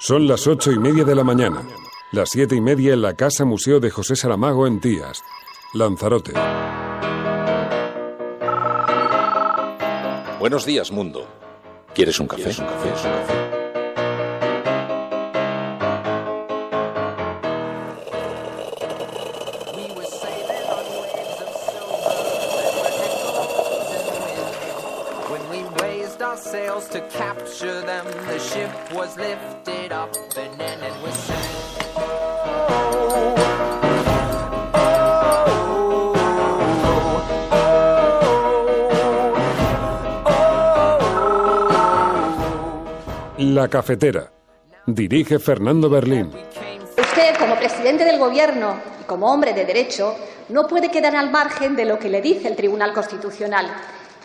Son las 8:30 de la mañana. Las 7:30 en la Casa Museo de José Saramago en Tías, Lanzarote. Buenos días, mundo. ¿Quieres un café? To capture them, the ship was lifted up and then it was sank. La cafetera. Dirige Fernando Berlín. Usted, como presidente del Gobierno y como hombre de derecho, no puede quedar al margen de lo que le dice el Tribunal Constitucional.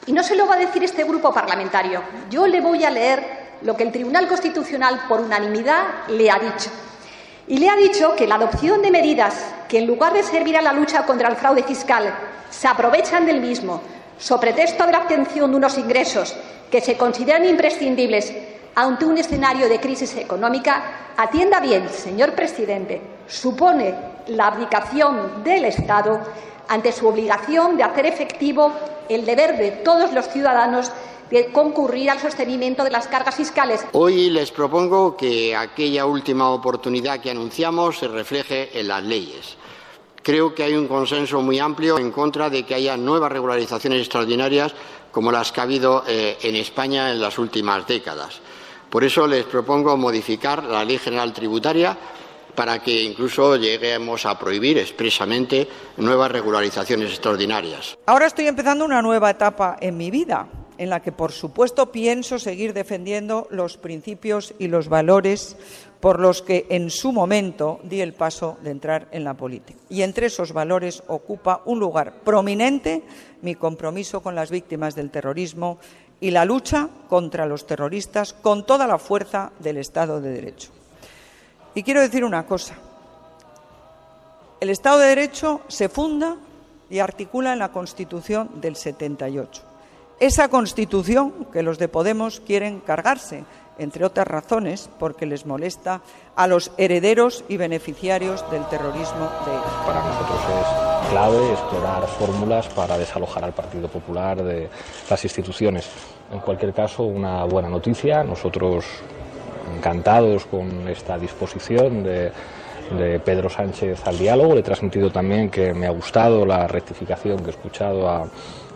Y no se lo va a decir este grupo parlamentario. Yo le voy a leer lo que el Tribunal Constitucional, por unanimidad, le ha dicho. Y le ha dicho que la adopción de medidas que, en lugar de servir a la lucha contra el fraude fiscal, se aprovechan del mismo, sobre pretexto de la obtención de unos ingresos que se consideran imprescindibles ante un escenario de crisis económica, atienda bien, señor presidente, supone la abdicación del Estado ante su obligación de hacer efectivo el deber de todos los ciudadanos de concurrir al sostenimiento de las cargas fiscales. Hoy les propongo que aquella última oportunidad que anunciamos se refleje en las leyes. Creo que hay un consenso muy amplio en contra de que haya nuevas regularizaciones extraordinarias como las que ha habido en España en las últimas décadas. Por eso les propongo modificar la Ley General Tributaria para que incluso lleguemos a prohibir expresamente nuevas regularizaciones extraordinarias. Ahora estoy empezando una nueva etapa en mi vida, en la que, por supuesto, pienso seguir defendiendo los principios y los valores por los que en su momento di el paso de entrar en la política. Y entre esos valores ocupa un lugar prominente mi compromiso con las víctimas del terrorismo y la lucha contra los terroristas con toda la fuerza del Estado de Derecho. Y quiero decir una cosa. El Estado de Derecho se funda y articula en la Constitución del 78. Esa Constitución que los de Podemos quieren cargarse, entre otras razones, porque les molesta a los herederos y beneficiarios del terrorismo de ETA. Para nosotros es clave explorar fórmulas para desalojar al Partido Popular de las instituciones. En cualquier caso, una buena noticia. Nosotros encantados con esta disposición de Pedro Sánchez al diálogo. Le he transmitido también que me ha gustado la rectificación que he escuchado a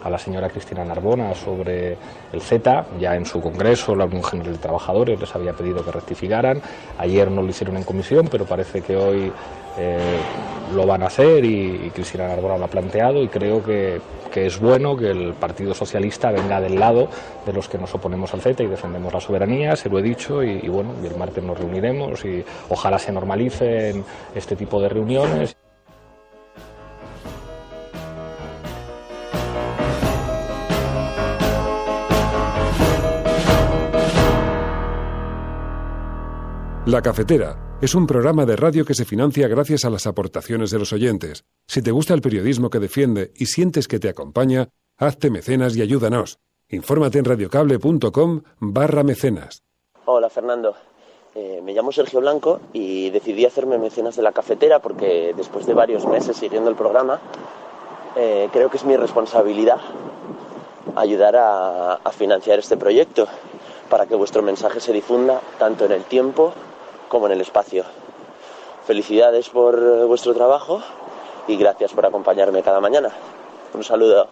la señora Cristina Narbona sobre el CETA. Ya en su congreso la Unión General de Trabajadores les había pedido que rectificaran. Ayer no lo hicieron en comisión, pero parece que hoy lo van a hacer y Cristina Narbona lo ha planteado, y creo que es bueno que el Partido Socialista venga del lado de los que nos oponemos al CETA y defendemos la soberanía. Se lo he dicho y bueno, y el martes nos reuniremos y ojalá se normalicen este tipo de reuniones. La Cafetera es un programa de radio que se financia gracias a las aportaciones de los oyentes. Si te gusta el periodismo que defiende y sientes que te acompaña, hazte mecenas y ayúdanos. Infórmate en radiocable.com/mecenas. Hola, Fernando. Me llamo Sergio Blanco y decidí hacerme mecenas de La Cafetera porque después de varios meses siguiendo el programa, creo que es mi responsabilidad ayudar a financiar este proyecto para que vuestro mensaje se difunda tanto en el tiempo como en el espacio. Felicidades por vuestro trabajo y gracias por acompañarme cada mañana. Un saludo.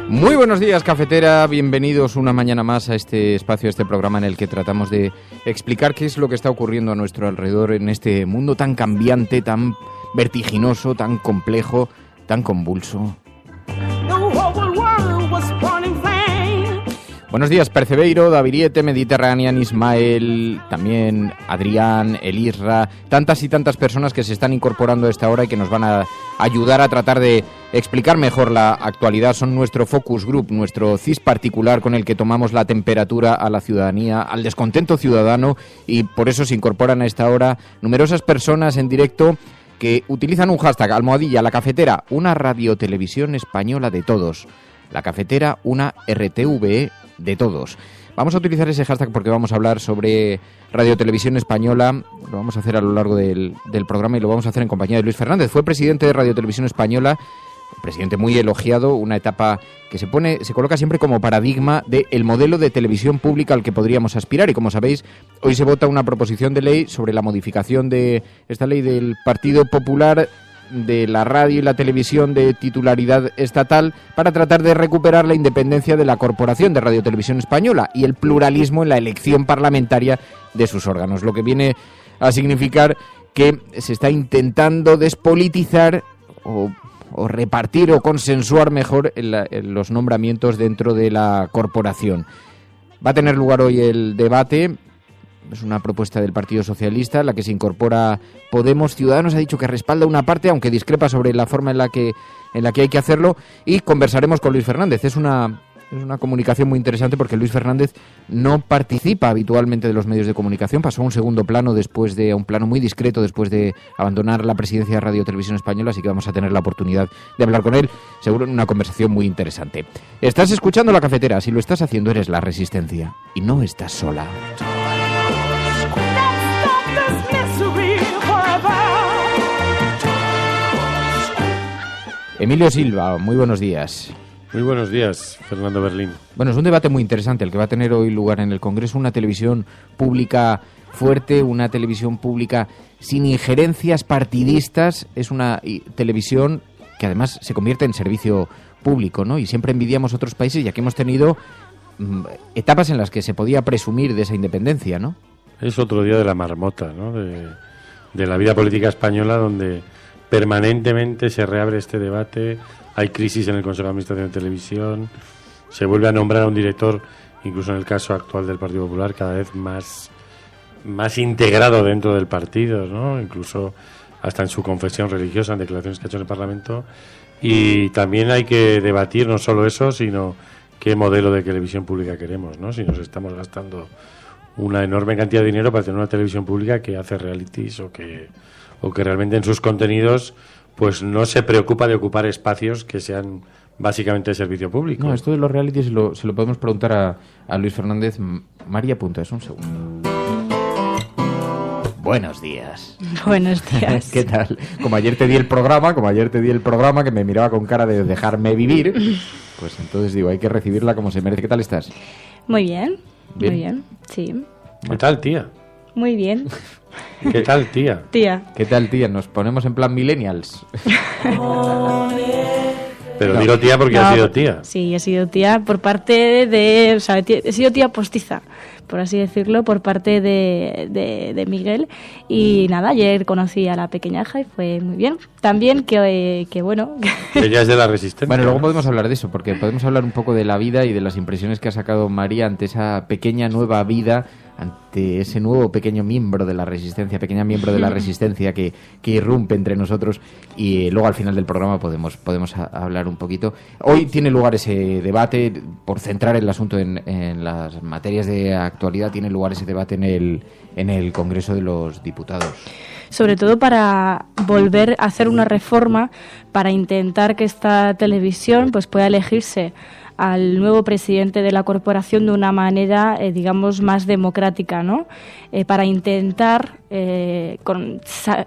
Muy buenos días, cafetera, bienvenidos una mañana más a este espacio, a este programa en el que tratamos de explicar qué es lo que está ocurriendo a nuestro alrededor en este mundo tan cambiante, tan vertiginoso, tan complejo, tan convulso. Buenos días, Percebeiro, Daviriete, Mediterranean, Ismael, también Adrián, Elisra, tantas y tantas personas que se están incorporando a esta hora y que nos van a ayudar a tratar de explicar mejor la actualidad. Son nuestro focus group, nuestro CIS particular con el que tomamos la temperatura a la ciudadanía, al descontento ciudadano, y por eso se incorporan a esta hora numerosas personas en directo que utilizan un hashtag, almohadilla, La Cafetera, una radiotelevisión española de todos. La Cafetera, una RTVE de todos. Vamos a utilizar ese hashtag porque vamos a hablar sobre Radiotelevisión Española. Lo vamos a hacer a lo largo del programa y lo vamos a hacer en compañía de Luis Fernández. Fue presidente de Radiotelevisión Española, presidente muy elogiado, una etapa que se coloca siempre como paradigma del modelo de televisión pública al que podríamos aspirar. Y como sabéis, hoy se vota una proposición de ley sobre la modificación de esta ley del Partido Popular de la radio y la televisión de titularidad estatal para tratar de recuperar la independencia de la Corporación de Radiotelevisión Española y el pluralismo en la elección parlamentaria de sus órganos, lo que viene a significar que se está intentando despolitizar o repartir o consensuar mejor en los nombramientos dentro de la corporación. Va a tener lugar hoy el debate. Es una propuesta del Partido Socialista, en la que se incorpora Podemos. Ciudadanos ha dicho que respalda una parte, aunque discrepa sobre la forma en la que hay que hacerlo, y conversaremos con Luis Fernández. Es una comunicación muy interesante porque Luis Fernández no participa habitualmente de los medios de comunicación, pasó a un segundo plano a un plano muy discreto después de abandonar la presidencia de Radio Televisión Española, así que vamos a tener la oportunidad de hablar con él, seguro en una conversación muy interesante. Estás escuchando La Cafetera, si lo estás haciendo eres La Resistencia y no estás sola. Emilio Silva, muy buenos días. Muy buenos días, Fernando Berlín. Bueno, es un debate muy interesante el que va a tener hoy lugar en el Congreso. Una televisión pública fuerte, una televisión pública sin injerencias partidistas. Es una televisión que además se convierte en servicio público, ¿no? Y siempre envidiamos otros países, ya que hemos tenido etapas en las que se podía presumir de esa independencia, ¿no? Es otro día de la marmota, ¿no? De la vida política española, donde permanentemente se reabre este debate. Hay crisis en el Consejo de Administración de Televisión, se vuelve a nombrar a un director, incluso en el caso actual del Partido Popular, cada vez más integrado dentro del partido, ¿no? Incluso hasta en su confesión religiosa, en declaraciones que ha hecho en el Parlamento. Y también hay que debatir no solo eso, sino qué modelo de televisión pública queremos, ¿no? Si nos estamos gastando una enorme cantidad de dinero para tener una televisión pública que hace realities o que realmente en sus contenidos pues no se preocupa de ocupar espacios que sean básicamente de servicio público. No, esto de los realities se lo podemos preguntar a Luis Fernández. María Punta, es un segundo. Buenos días. Buenos días. ¿Qué tal? Como ayer te di el programa, que me miraba con cara de dejarme vivir, pues entonces digo, hay que recibirla como se merece. ¿Qué tal estás? Muy bien. ¿Bien? Muy bien, sí. ¿Qué tal, tía? Muy bien. ¿Qué tal, tía? Tía. ¿Qué tal, tía? Nos ponemos en plan millennials. Pero digo tía porque has sido tía. Sí, he sido tía por parte de... O sea, he sido tía postiza, por así decirlo, por parte de Miguel. Y nada, ayer conocí a la pequeñaja y fue muy bien. También que bueno... Ella es de La Resistencia. Bueno, luego podemos hablar de eso, porque podemos hablar un poco de la vida y de las impresiones que ha sacado María ante esa pequeña nueva vida, ante ese nuevo pequeño miembro de la Resistencia, que irrumpe entre nosotros, y luego al final del programa podemos hablar un poquito. Hoy tiene lugar ese debate, por centrar el asunto en las materias de actualidad, tiene lugar ese debate en el Congreso de los Diputados. Sobre todo para volver a hacer una reforma para intentar que esta televisión pues pueda elegirse al nuevo presidente de la corporación de una manera, digamos, más democrática, ¿no? Para intentar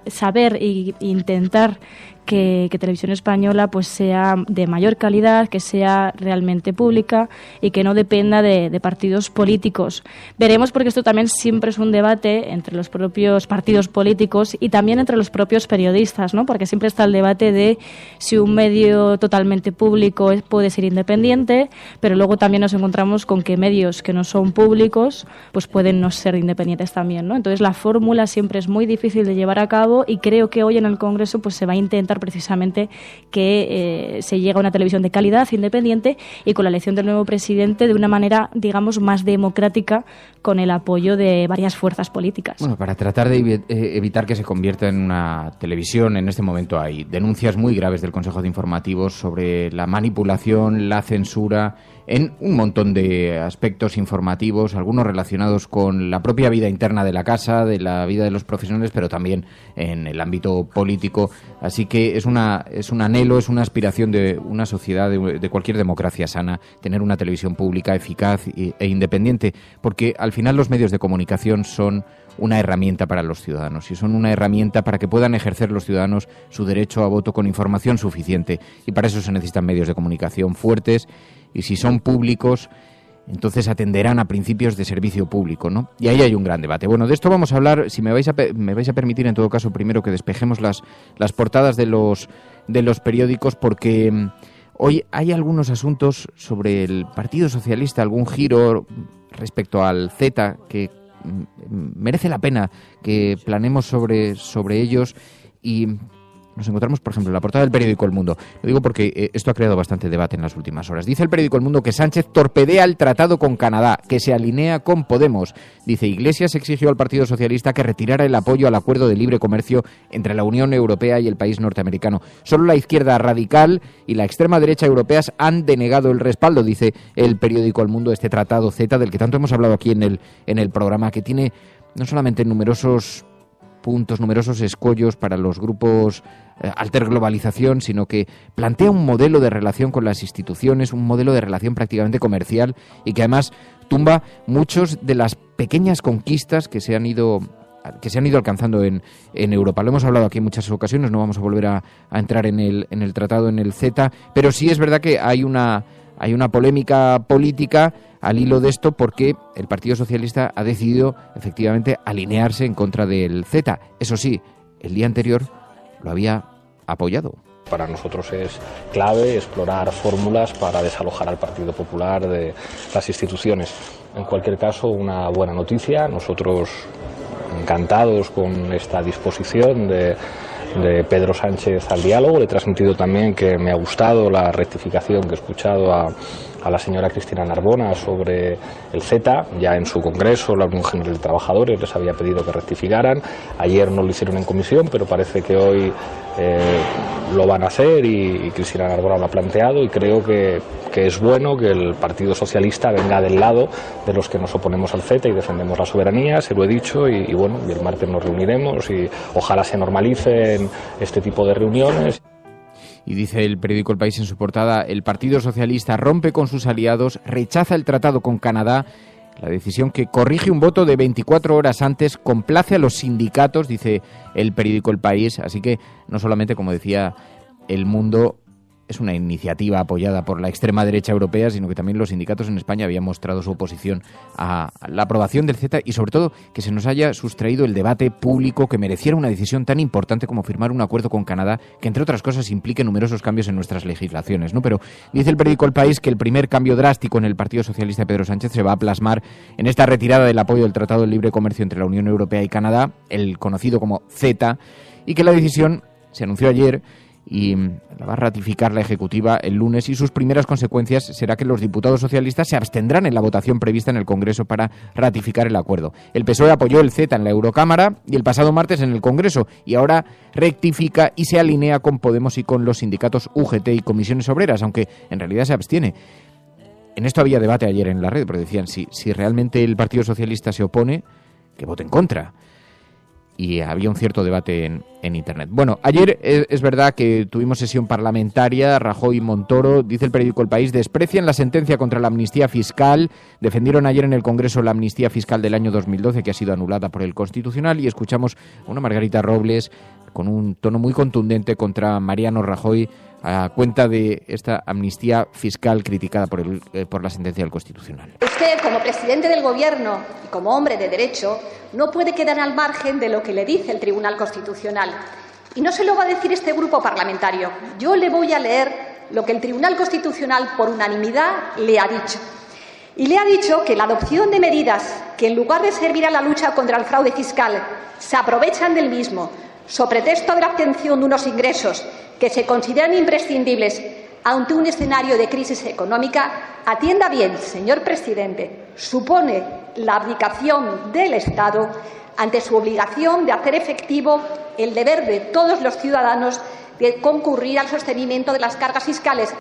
saber e intentar que Televisión Española pues sea de mayor calidad, que sea realmente pública y que no dependa de partidos políticos. Veremos, porque esto también siempre es un debate entre los propios partidos políticos y también entre los propios periodistas, ¿no? Porque siempre está el debate de si un medio totalmente público puede ser independiente, pero luego también nos encontramos con que medios que no son públicos pues pueden no ser independientes también, ¿no? Entonces la fórmula siempre es muy difícil de llevar a cabo, y creo que hoy en el Congreso pues se va a intentar precisamente que se llegue a una televisión de calidad, independiente, y con la elección del nuevo presidente de una manera, digamos, más democrática, con el apoyo de varias fuerzas políticas. Bueno, para tratar de evitar que se convierta en una televisión, en este momento hay denuncias muy graves del Consejo de Informativos sobre la manipulación, la censura, en un montón de aspectos informativos, algunos relacionados con la propia vida interna de la casa, de la vida de los profesionales, pero también en el ámbito político. Así que es un anhelo, es una aspiración de una sociedad, de cualquier democracia sana, tener una televisión pública eficaz e independiente, porque al final los medios de comunicación son una herramienta para los ciudadanos, y son una herramienta para que puedan ejercer los ciudadanos su derecho a voto con información suficiente, y para eso se necesitan medios de comunicación fuertes, y si son públicos, entonces atenderán a principios de servicio público, ¿no? Y ahí hay un gran debate. Bueno, de esto vamos a hablar, si me vais a permitir, en todo caso, primero que despejemos las portadas de los periódicos, porque hoy hay algunos asuntos sobre el Partido Socialista, algún giro respecto al Z que merece la pena que planeemos sobre ellos, y nos encontramos, por ejemplo, en la portada del periódico El Mundo. Lo digo porque esto ha creado bastante debate en las últimas horas. Dice el periódico El Mundo que Sánchez torpedea el tratado con Canadá, que se alinea con Podemos. Dice, Iglesias exigió al Partido Socialista que retirara el apoyo al acuerdo de libre comercio entre la Unión Europea y el país norteamericano. Solo la izquierda radical y la extrema derecha europeas han denegado el respaldo, dice el periódico El Mundo, este tratado Z, del que tanto hemos hablado aquí en el programa, que tiene no solamente numerosos puntos, numerosos escollos para los grupos alterglobalización, sino que plantea un modelo de relación con las instituciones, un modelo de relación prácticamente comercial, y que además tumba muchos de las pequeñas conquistas que se han ido alcanzando en Europa. Lo hemos hablado aquí en muchas ocasiones, no vamos a volver a entrar en el tratado, en el Z, pero sí es verdad que hay una polémica política al hilo de esto, porque el Partido Socialista ha decidido efectivamente alinearse en contra del Z. Eso sí, el día anterior lo había apoyado. Para nosotros es clave explorar fórmulas para desalojar al Partido Popular de las instituciones. En cualquier caso, una buena noticia. Nosotros encantados con esta disposición de Pedro Sánchez al diálogo. Le he transmitido también que me ha gustado la rectificación que he escuchado a la señora Cristina Narbona sobre el Z. Ya en su congreso la Unión General de Trabajadores les había pedido que rectificaran. Ayer no lo hicieron en comisión, pero parece que hoy lo van a hacer, y Cristina Narbona lo ha planteado, y creo que es bueno que el Partido Socialista venga del lado de los que nos oponemos al Z y defendemos la soberanía. Se lo he dicho, y bueno, y el martes nos reuniremos, y ojalá se normalicen este tipo de reuniones. Y dice el periódico El País en su portada, el Partido Socialista rompe con sus aliados, rechaza el tratado con Canadá. La decisión, que corrige un voto de 24 horas antes, complace a los sindicatos, dice el periódico El País. Así que no solamente, como decía El Mundo, es una iniciativa apoyada por la extrema derecha europea, sino que también los sindicatos en España habían mostrado su oposición a la aprobación del Z, y sobre todo que se nos haya sustraído el debate público que mereciera una decisión tan importante como firmar un acuerdo con Canadá, que entre otras cosas implique numerosos cambios en nuestras legislaciones, ¿no? Pero dice el periódico El País que el primer cambio drástico en el Partido Socialista de Pedro Sánchez se va a plasmar en esta retirada del apoyo del Tratado de Libre Comercio entre la Unión Europea y Canadá, el conocido como Z, y que la decisión se anunció ayer y la va a ratificar la Ejecutiva el lunes, y sus primeras consecuencias será que los diputados socialistas se abstendrán en la votación prevista en el Congreso para ratificar el acuerdo. El PSOE apoyó el Z en la Eurocámara y el pasado martes en el Congreso, y ahora rectifica y se alinea con Podemos y con los sindicatos UGT y Comisiones Obreras, aunque en realidad se abstiene. En esto había debate ayer en la red, porque decían si realmente el Partido Socialista se opone, que vote en contra. Y había un cierto debate en Internet. Bueno, ayer es verdad que tuvimos sesión parlamentaria. Rajoy y Montoro, dice el periódico El País, desprecian la sentencia contra la amnistía fiscal. Defendieron ayer en el Congreso la amnistía fiscal del año 2012, que ha sido anulada por el Constitucional, y escuchamos a una Margarita Robles con un tono muy contundente contra Mariano Rajoy a cuenta de esta amnistía fiscal criticada por la sentencia del Constitucional. Usted, como presidente del Gobierno y como hombre de derecho, no puede quedar al margen de lo que le dice el Tribunal Constitucional. Y no se lo va a decir este grupo parlamentario. Yo le voy a leer lo que el Tribunal Constitucional, por unanimidad, le ha dicho. Y le ha dicho que la adopción de medidas que en lugar de servir a la lucha contra el fraude fiscal, se aprovechan del mismo, sobre pretexto de la obtención de unos ingresos que se consideran imprescindibles ante un escenario de crisis económica, atienda bien, señor presidente, supone la abdicación del Estado ante su obligación de hacer efectivo el deber de todos los ciudadanos de concurrir al sostenimiento de las cargas fiscales.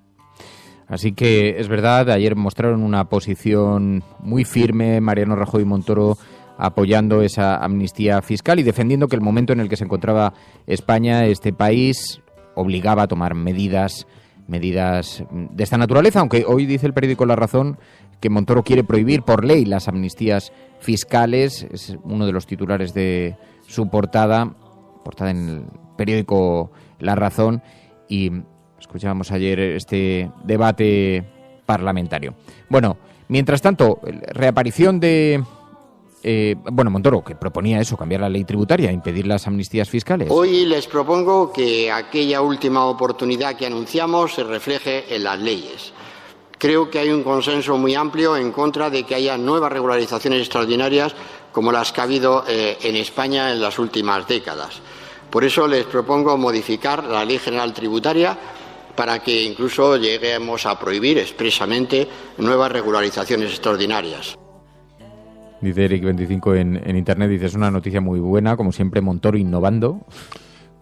Así que es verdad, ayer mostraron una posición muy firme Mariano Rajoy y Montoro apoyando esa amnistía fiscal y defendiendo que el momento en el que se encontraba España, este país, obligaba a tomar medidas de esta naturaleza, aunque hoy dice el periódico La Razón que Montoro quiere prohibir por ley las amnistías fiscales. Es uno de los titulares de su portada en el periódico La Razón, y escuchábamos ayer este debate parlamentario. Bueno, mientras tanto, reaparición de Montoro, que proponía eso, cambiar la ley tributaria, impedir las amnistías fiscales. Hoy les propongo que aquella última oportunidad que anunciamos se refleje en las leyes. Creo que hay un consenso muy amplio en contra de que haya nuevas regularizaciones extraordinarias como las que ha habido en España en las últimas décadas. Por eso les propongo modificar la Ley General Tributaria para que incluso lleguemos a prohibir expresamente nuevas regularizaciones extraordinarias. Dice Eric25 en Internet, dice, es una noticia muy buena, como siempre Montoro innovando.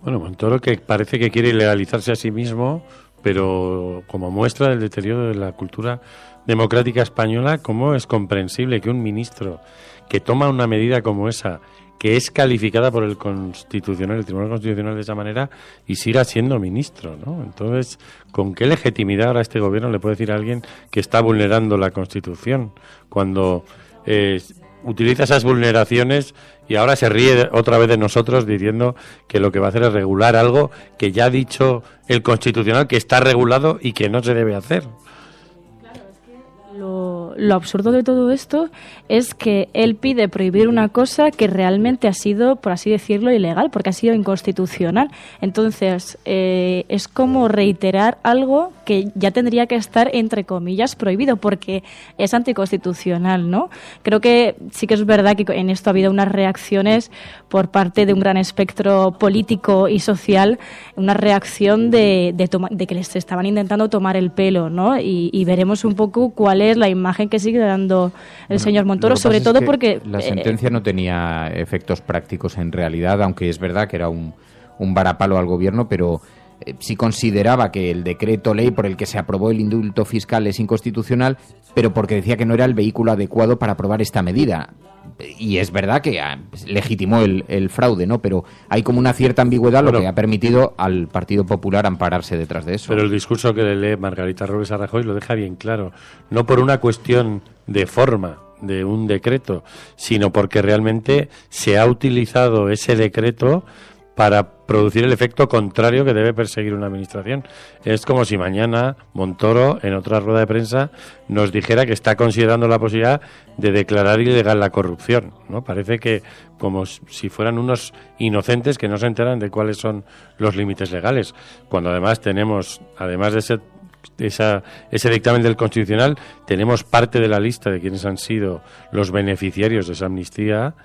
Bueno, Montoro que parece que quiere legalizarse a sí mismo, pero como muestra del deterioro de la cultura democrática española, ¿cómo es comprensible que un ministro que toma una medida como esa, que es calificada por el Tribunal Constitucional de esa manera, y siga siendo ministro, ¿no? Entonces, ¿con qué legitimidad ahora este gobierno le puede decir a alguien que está vulnerando la Constitución cuando utiliza esas vulneraciones y ahora se ríe otra vez de nosotros diciendo que lo que va a hacer es regular algo que ya ha dicho el Constitucional que está regulado y que no se debe hacer? Lo absurdo de todo esto es que él pide prohibir una cosa que realmente ha sido, por así decirlo, ilegal, porque ha sido inconstitucional. Entonces, es como reiterar algo que ya tendría que estar, entre comillas, prohibido, porque es anticonstitucional, ¿no? Creo que sí que es verdad que en esto ha habido unas reacciones por parte de un gran espectro político y social, una reacción de que les estaban intentando tomar el pelo, ¿no? Y veremos un poco cuál es la imagen que sigue dando el señor Montoro, sobre todo porque la sentencia no tenía efectos prácticos en realidad, aunque es verdad que era un varapalo al gobierno, pero sí consideraba que el decreto ley por el que se aprobó el indulto fiscal es inconstitucional, pero porque decía que no era el vehículo adecuado para aprobar esta medida. Y es verdad que legitimó el fraude, ¿no? Pero hay como una cierta ambigüedad, lo que ha permitido al Partido Popular ampararse detrás de eso. Pero el discurso que le lee Margarita Robles a Rajoy lo deja bien claro. No por una cuestión de forma de un decreto, sino porque realmente se ha utilizado ese decreto para producir el efecto contrario que debe perseguir una administración. Es como si mañana Montoro, en otra rueda de prensa, nos dijera que está considerando la posibilidad de declarar ilegal la corrupción, ¿no? Parece que como si fueran unos inocentes que no se enteran de cuáles son los límites legales, cuando además tenemos, además de ese dictamen del Constitucional, tenemos parte de la lista de quienes han sido los beneficiarios de esa amnistía,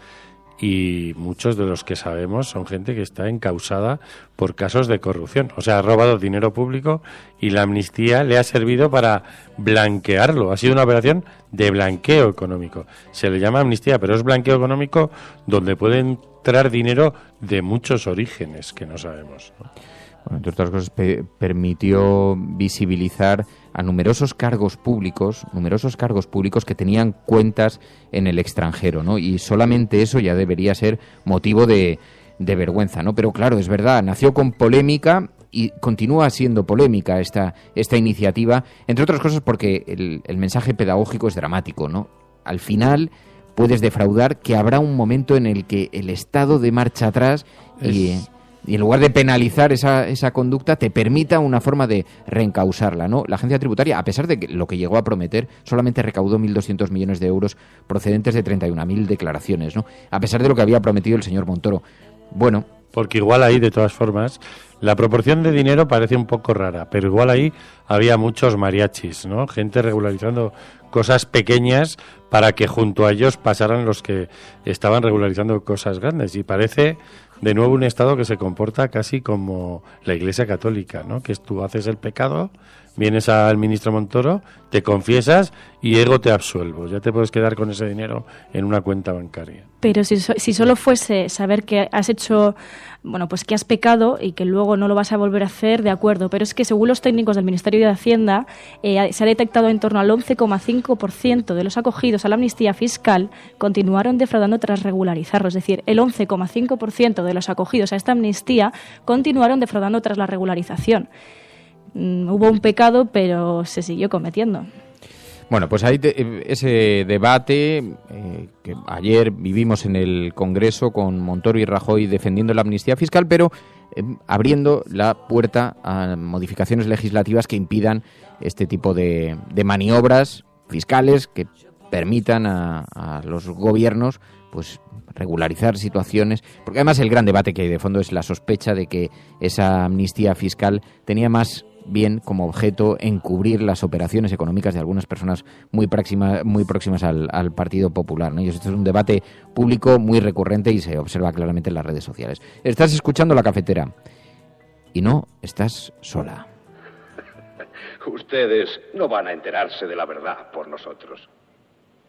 y muchos de los que sabemos son gente que está encausada por casos de corrupción. O sea, ha robado dinero público y la amnistía le ha servido para blanquearlo. Ha sido una operación de blanqueo económico. Se le llama amnistía, pero es blanqueo económico donde puede entrar dinero de muchos orígenes que no sabemos, ¿no? Bueno, entre otras cosas, permitió visibilizar a numerosos cargos públicos que tenían cuentas en el extranjero, ¿no? Y solamente eso ya debería ser motivo de vergüenza, ¿no? Pero claro, es verdad, nació con polémica y continúa siendo polémica esta iniciativa, entre otras cosas porque el mensaje pedagógico es dramático, ¿no? Al final puedes defraudar, que habrá un momento en el que el Estado dé marcha atrás y en lugar de penalizar esa conducta, te permita una forma de reencausarla, ¿no? La agencia tributaria, a pesar de que lo que llegó a prometer, solamente recaudó 1.200 millones de euros procedentes de 31.000 declaraciones, ¿no? A pesar de lo que había prometido el señor Montoro. Bueno. Porque igual ahí, de todas formas, La proporción de dinero parece un poco rara, pero igual ahí había muchos mariachis, ¿no? Gente regularizando cosas pequeñas para que junto a ellos pasaran los que estaban regularizando cosas grandes. Y parece de nuevo un Estado que se comporta casi como la Iglesia Católica, ¿no? Que es tú haces el pecado, vienes al ministro Montoro, te confiesas y ergo te absuelvo. Ya te puedes quedar con ese dinero en una cuenta bancaria. Pero si solo fuese saber que has hecho, bueno, pues que has pecado y que luego no lo vas a volver a hacer, de acuerdo. Pero es que según los técnicos del Ministerio de Hacienda, se ha detectado en torno al 11,5% de los acogidos a la amnistía fiscal continuaron defraudando tras regularizarlo. Es decir, el 11,5% de los acogidos a esta amnistía continuaron defraudando tras la regularización. Hubo un pecado, pero se siguió cometiendo. Bueno, pues hay ese debate que ayer vivimos en el Congreso con Montoro y Rajoy defendiendo la amnistía fiscal, pero abriendo la puerta a modificaciones legislativas que impidan este tipo de maniobras fiscales que permitan a los gobiernos pues regularizar situaciones, porque además el gran debate que hay de fondo es la sospecha de que esa amnistía fiscal tenía más bien como objeto encubrir las operaciones económicas de algunas personas muy próximas al Partido Popular, ¿no? Y esto es un debate público muy recurrente y se observa claramente en las redes sociales. Estás escuchando La Cafetera y no estás sola. Ustedes no van a enterarse de la verdad por nosotros.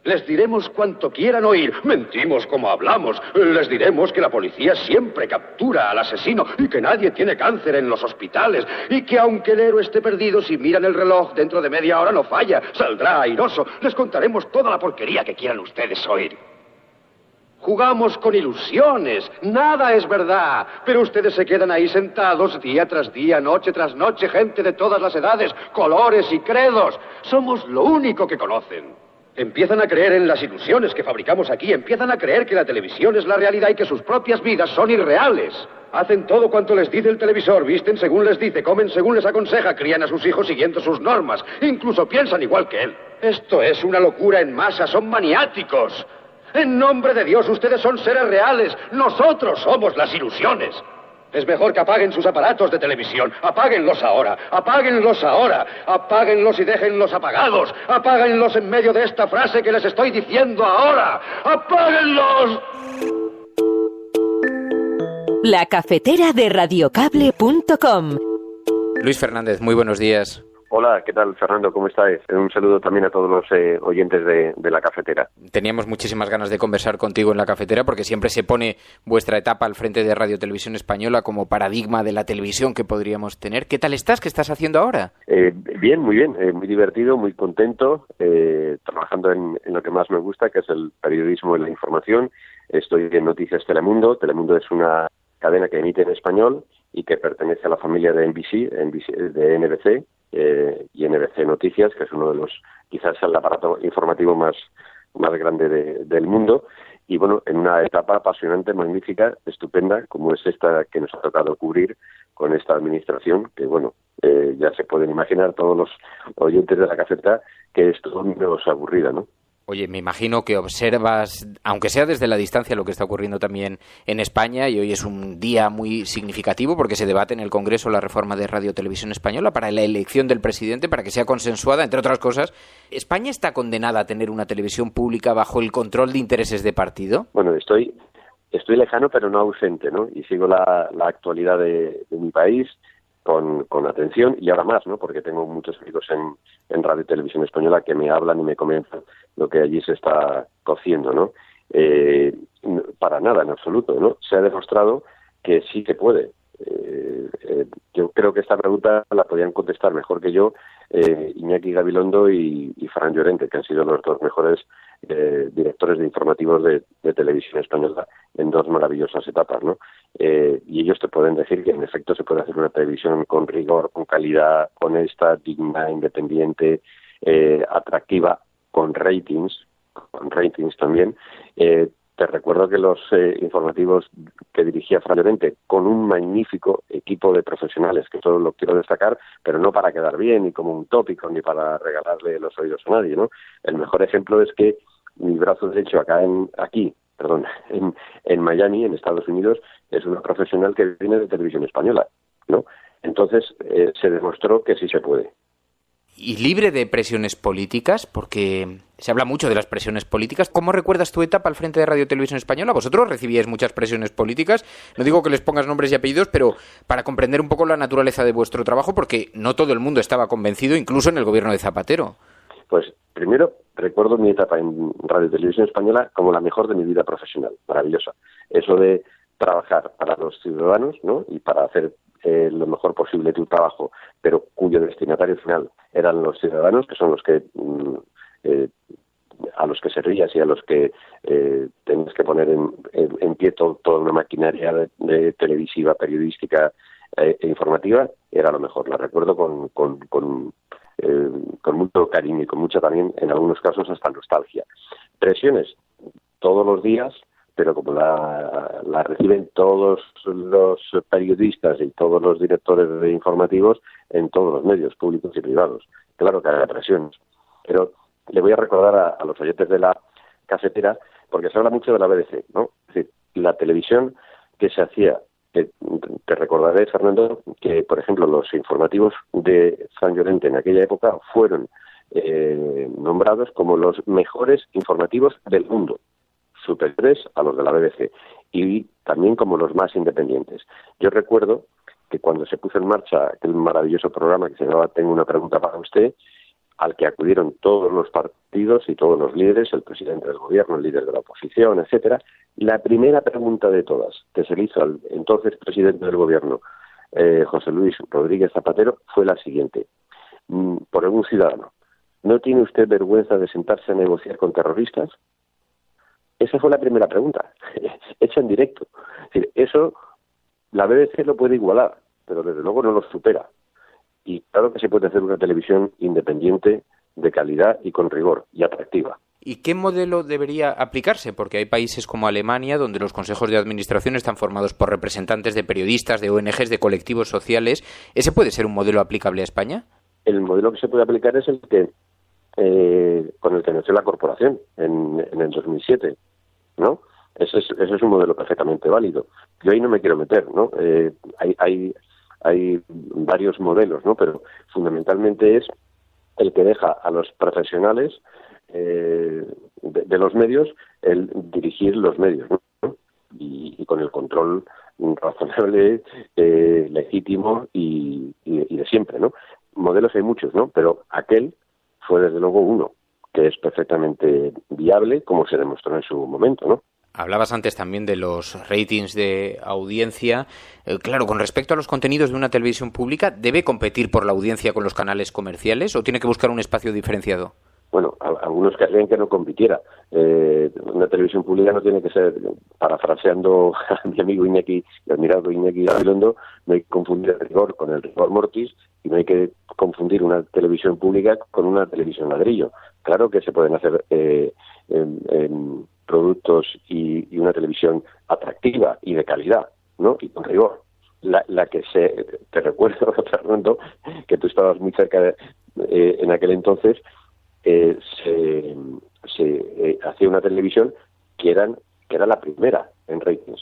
Les diremos cuanto quieran oír. Mentimos como hablamos. Les diremos que la policía siempre captura al asesino y que nadie tiene cáncer en los hospitales. Y que aunque el héroe esté perdido, si miran el reloj, dentro de media hora no falla. Saldrá airoso. Les contaremos toda la porquería que quieran ustedes oír. Jugamos con ilusiones. Nada es verdad. Pero ustedes se quedan ahí sentados día tras día, noche tras noche, gente de todas las edades, colores y credos. Somos lo único que conocen. Empiezan a creer en las ilusiones que fabricamos aquí, empiezan a creer que la televisión es la realidad y que sus propias vidas son irreales. Hacen todo cuanto les dice el televisor, visten según les dice, comen según les aconseja, crían a sus hijos siguiendo sus normas, incluso piensan igual que él. Esto es una locura en masa, son maniáticos. En nombre de Dios, ustedes son seres reales, nosotros somos las ilusiones. Es mejor que apaguen sus aparatos de televisión. Apáguenlos ahora. Apáguenlos ahora. Apáguenlos y déjenlos apagados. Apáguenlos en medio de esta frase que les estoy diciendo ahora. ¡Apáguenlos! La cafetera de radiocable.com. Luis Fernández, muy buenos días. Hola, ¿qué tal, Fernando? ¿Cómo estáis? Un saludo también a todos los oyentes de La Cafetera. Teníamos muchísimas ganas de conversar contigo en La Cafetera porque siempre se pone vuestra etapa al frente de Radio Televisión Española como paradigma de la televisión que podríamos tener. ¿Qué tal estás? ¿Qué estás haciendo ahora? Bien, muy divertido, muy contento, trabajando en lo que más me gusta, que es el periodismo y la información. Estoy en Noticias Telemundo. Telemundo es una cadena que emite en español y que pertenece a la familia de de NBC. Y NBC Noticias, que es uno de los, quizás el aparato informativo más grande del mundo, y bueno, en una etapa apasionante, magnífica, estupenda, como es esta que nos ha tocado cubrir con esta administración, que bueno, ya se pueden imaginar todos los oyentes de La Cafetera que es todo menos aburrida, ¿no? Oye, me imagino que observas, aunque sea desde la distancia, lo que está ocurriendo también en España, y hoy es un día muy significativo porque se debate en el Congreso la reforma de Radio Televisión Española para la elección del presidente, para que sea consensuada, entre otras cosas. ¿España está condenada a tener una televisión pública bajo el control de intereses de partido? Bueno, estoy lejano pero no ausente, ¿no? Y sigo la actualidad de mi país con atención, y ahora más, ¿no? Porque tengo muchos amigos en Radio Televisión Española que me hablan y me comentan lo que allí se está cociendo, ¿no? Para nada, en absoluto, ¿no? Se ha demostrado que sí que puede. Yo creo que esta pregunta la podían contestar mejor que yo Iñaki Gabilondo y Ferran Llorente, que han sido los dos mejores directores de informativos de Televisión Española en dos maravillosas etapas, ¿no? Y ellos te pueden decir que en efecto se puede hacer una televisión con rigor, con calidad, honesta, digna, independiente, atractiva, con ratings también. Te recuerdo que los informativos que dirigía Ferran Llorente, con un magnífico equipo de profesionales, que todo lo quiero destacar, pero no para quedar bien, ni como un tópico, ni para regalarle los oídos a nadie, ¿no? El mejor ejemplo es que mi brazo derecho en Miami, en Estados Unidos, es una profesional que viene de Televisión Española, ¿no? Entonces se demostró que sí se puede. Y libre de presiones políticas, porque se habla mucho de las presiones políticas. ¿Cómo recuerdas tu etapa al frente de Radio Televisión Española? Vosotros recibíais muchas presiones políticas. No digo que les pongas nombres y apellidos, pero para comprender un poco la naturaleza de vuestro trabajo, porque no todo el mundo estaba convencido, incluso en el gobierno de Zapatero. Pues primero recuerdo mi etapa en Radio Televisión Española como la mejor de mi vida profesional, maravillosa. Eso de trabajar para los ciudadanos, ¿no? Y para hacer lo mejor posible tu trabajo, pero cuyo destinatario final eran los ciudadanos, que son los que a los que servías y a los que tenías que poner en pie toda una maquinaria de televisiva, periodística e informativa, era lo mejor. La recuerdo con mucho cariño y con mucha también, en algunos casos, hasta nostalgia. Presiones todos los días, pero como la reciben todos los periodistas y todos los directores de informativos en todos los medios públicos y privados. Claro que hay presiones, pero le voy a recordar a los oyentes de la cafetera, porque se habla mucho de la BBC, ¿no? Es decir, la televisión que se hacía, te recordaré, Fernando, que, por ejemplo, los informativos de San Llorente en aquella época fueron nombrados como los mejores informativos del mundo, superiores a los de la BBC, y también como los más independientes. Yo recuerdo que cuando se puso en marcha aquel maravilloso programa que se llamaba Tengo una pregunta para usted, al que acudieron todos los partidos y todos los líderes, el presidente del gobierno, el líder de la oposición, etcétera, la primera pregunta de todas que se le hizo al entonces presidente del gobierno, José Luis Rodríguez Zapatero, fue la siguiente: por algún ciudadano, ¿no tiene usted vergüenza de sentarse a negociar con terroristas? Esa fue la primera pregunta, hecha en directo. Es decir, eso la BBC lo puede igualar, pero desde luego no lo supera. Y claro que se puede hacer una televisión independiente, de calidad y con rigor, y atractiva. ¿Y qué modelo debería aplicarse? Porque hay países como Alemania, donde los consejos de administración están formados por representantes de periodistas, de ONGs, de colectivos sociales. ¿Ese puede ser un modelo aplicable a España? El modelo que se puede aplicar es el que con el que nació la corporación en el 2007, ¿no? Ese es un modelo perfectamente válido. Yo ahí no me quiero meter, ¿no? Hay varios modelos, ¿no? Pero fundamentalmente es el que deja a los profesionales de los medios el dirigir los medios, ¿no? Y con el control razonable, legítimo y de siempre, ¿no? Modelos hay muchos, ¿no? Pero aquel fue desde luego uno que es perfectamente viable, como se demostró en su momento, ¿no? Hablabas antes también de los ratings de audiencia. Claro, con respecto a los contenidos de una televisión pública, ¿debe competir por la audiencia con los canales comerciales o tiene que buscar un espacio diferenciado? Bueno, algunos querrían que no compitiera. Una televisión pública no tiene que ser, parafraseando a mi amigo Iñaki, el admirado Iñaki Gabilondo, no hay que confundir el rigor con el rigor mortis y no hay que confundir una televisión pública con una televisión ladrillo. Claro que se pueden hacer productos y una televisión atractiva y de calidad, ¿no? Y con rigor. Te recuerdo, Fernando, que tú estabas muy cerca en aquel entonces, se hacía una televisión que era la primera en ratings,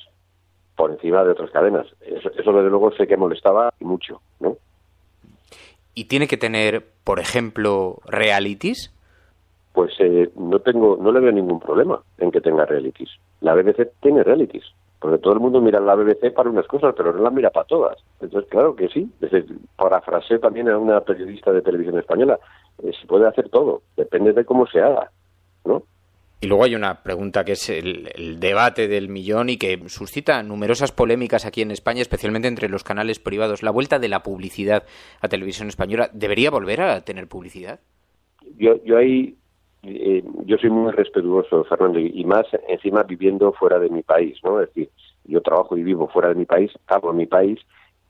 por encima de otras cadenas. Eso desde luego sé que molestaba mucho, ¿no? ¿Y tiene que tener, por ejemplo, realities? Pues no le veo ningún problema en que tenga realities. La BBC tiene realities, porque todo el mundo mira la BBC para unas cosas, pero no la mira para todas. Entonces, claro que sí. Parafraseé también a una periodista de televisión española. Se puede hacer todo, depende de cómo se haga, ¿no? Y luego hay una pregunta que es el debate del millón y que suscita numerosas polémicas aquí en España, especialmente entre los canales privados. La vuelta de la publicidad a Televisión Española, ¿debería volver a tener publicidad? Yo soy muy respetuoso, Fernando, y más encima viviendo fuera de mi país, ¿no? Es decir, yo trabajo y vivo fuera de mi país, amo mi país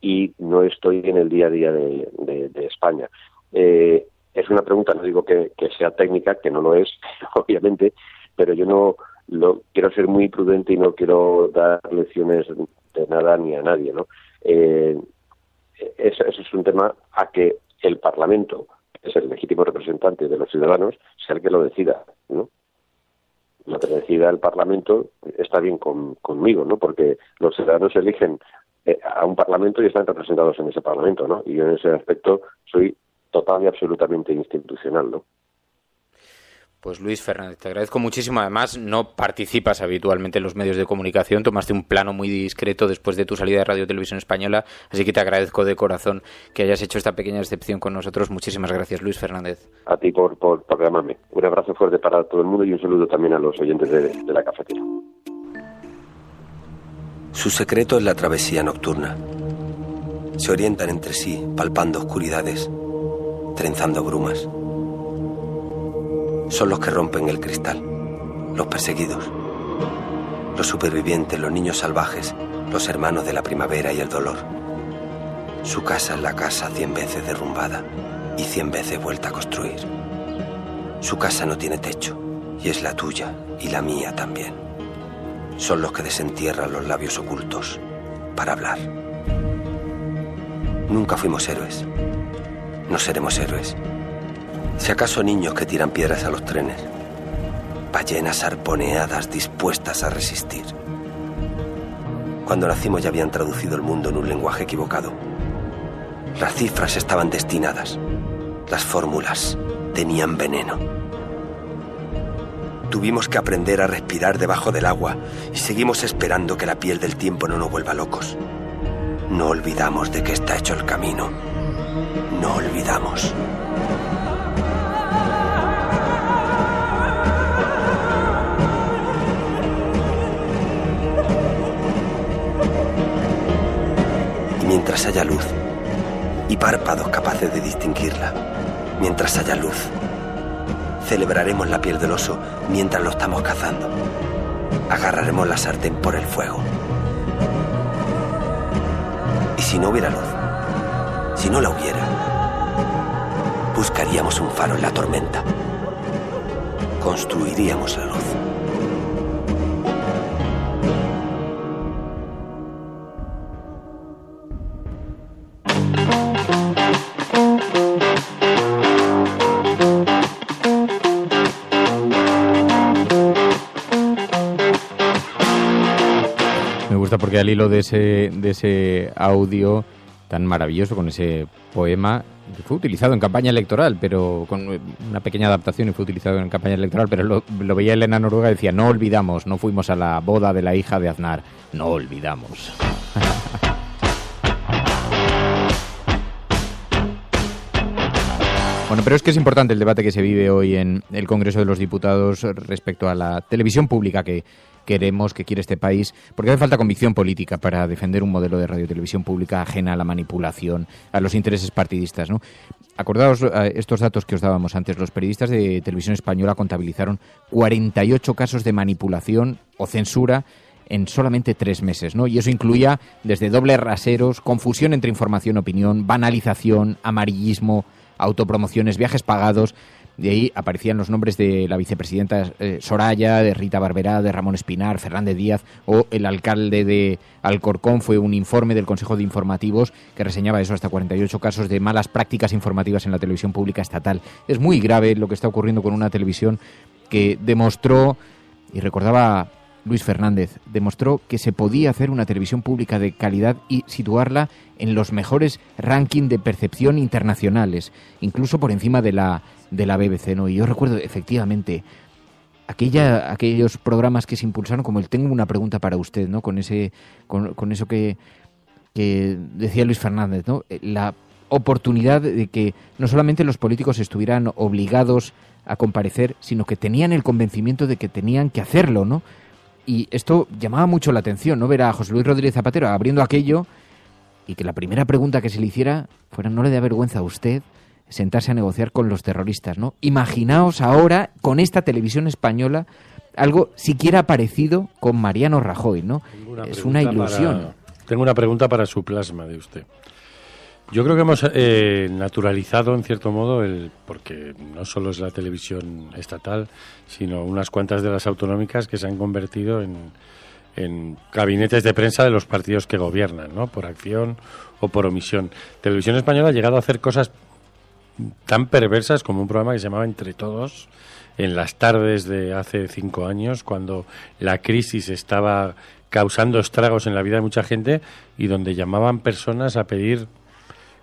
y no estoy en el día a día de España. Es una pregunta, no digo que sea técnica, que no lo es, obviamente, pero yo quiero ser muy prudente y no quiero dar lecciones de nada ni a nadie, ¿no? Eso es un tema a que el Parlamento, que es el legítimo representante de los ciudadanos, sea el que lo decida, ¿no? Lo que decida el Parlamento está bien conmigo, ¿no? Porque los ciudadanos eligen a un parlamento y están representados en ese parlamento, ¿no? Y yo en ese aspecto soy total y absolutamente institucional, ¿no? Pues Luis Fernández, te agradezco muchísimo. Además, no participas habitualmente en los medios de comunicación, tomaste un plano muy discreto después de tu salida de Radio Televisión Española, así que te agradezco de corazón que hayas hecho esta pequeña excepción con nosotros. Muchísimas gracias, Luis Fernández. A ti por llamarme. Un abrazo fuerte para todo el mundo y un saludo también a los oyentes de la cafetera. Su secreto es la travesía nocturna. Se orientan entre sí, palpando oscuridades, trenzando brumas. Son los que rompen el cristal, los perseguidos, los supervivientes, los niños salvajes, los hermanos de la primavera y el dolor. Su casa es la casa 100 veces derrumbada y 100 veces vuelta a construir. Su casa no tiene techo y es la tuya y la mía también. Son los que desentierran los labios ocultos para hablar. Nunca fuimos héroes. No seremos héroes. Si acaso niños que tiran piedras a los trenes, ballenas arponeadas dispuestas a resistir. Cuando nacimos ya habían traducido el mundo en un lenguaje equivocado. Las cifras estaban destinadas, las fórmulas tenían veneno. Tuvimos que aprender a respirar debajo del agua y seguimos esperando que la piel del tiempo no nos vuelva locos. No olvidamos de qué está hecho el camino. No olvidamos. Mientras haya luz y párpados capaces de distinguirla, mientras haya luz, celebraremos la piel del oso mientras lo estamos cazando. Agarraremos la sartén por el fuego. Y si no hubiera luz, si no la hubiera, buscaríamos un faro en la tormenta. Construiríamos la luz. Porque al hilo de ese audio tan maravilloso, con ese poema, que fue utilizado en campaña electoral, pero con una pequeña adaptación, y fue utilizado en campaña electoral, pero lo veía Elena Noruega y decía: no olvidamos, no fuimos a la boda de la hija de Aznar, no olvidamos. Bueno, pero es que es importante el debate que se vive hoy en el Congreso de los Diputados respecto a la televisión pública que queremos, que quiere este país, porque hace falta convicción política para defender un modelo de radiotelevisión pública ajena a la manipulación, a los intereses partidistas, ¿no? Acordaos estos datos que os dábamos antes. Los periodistas de Televisión Española contabilizaron 48 casos de manipulación o censura en solamente 3 meses, ¿no? Y eso incluía desde dobles raseros, confusión entre información y opinión, banalización, amarillismo, autopromociones, viajes pagados. De ahí aparecían los nombres de la vicepresidenta Soraya, de Rita Barberá, de Ramón Espinar, Fernández Díaz o el alcalde de Alcorcón. Fue un informe del Consejo de Informativos que reseñaba eso, hasta 48 casos de malas prácticas informativas en la televisión pública estatal. Es muy grave lo que está ocurriendo con una televisión que demostró, y recordaba Luis Fernández, demostró que se podía hacer una televisión pública de calidad y situarla en los mejores rankings de percepción internacionales, incluso por encima de la BBC, ¿no? Y yo recuerdo efectivamente aquellos programas que se impulsaron, como el Tengo una pregunta para usted, ¿no? Con eso que decía Luis Fernández, ¿no? La oportunidad de que no solamente los políticos estuvieran obligados a comparecer, sino que tenían el convencimiento de que tenían que hacerlo, ¿no? Y esto llamaba mucho la atención, ¿no? Ver a José Luis Rodríguez Zapatero abriendo aquello y que la primera pregunta que se le hiciera fuera: ¿no le da vergüenza a usted sentarse a negociar con los terroristas, ¿no? Imaginaos ahora, con esta televisión española, algo siquiera parecido con Mariano Rajoy, ¿no? Es una ilusión. Tengo una pregunta para su plasma de usted. Yo creo que hemos naturalizado, en cierto modo, porque no solo es la televisión estatal, sino unas cuantas de las autonómicas que se han convertido en gabinetes de prensa de los partidos que gobiernan, ¿no? Por acción o por omisión. Televisión Española ha llegado a hacer cosas tan perversas como un programa que se llamaba Entre Todos, en las tardes de hace 5 años, cuando la crisis estaba causando estragos en la vida de mucha gente y donde llamaban personas a pedir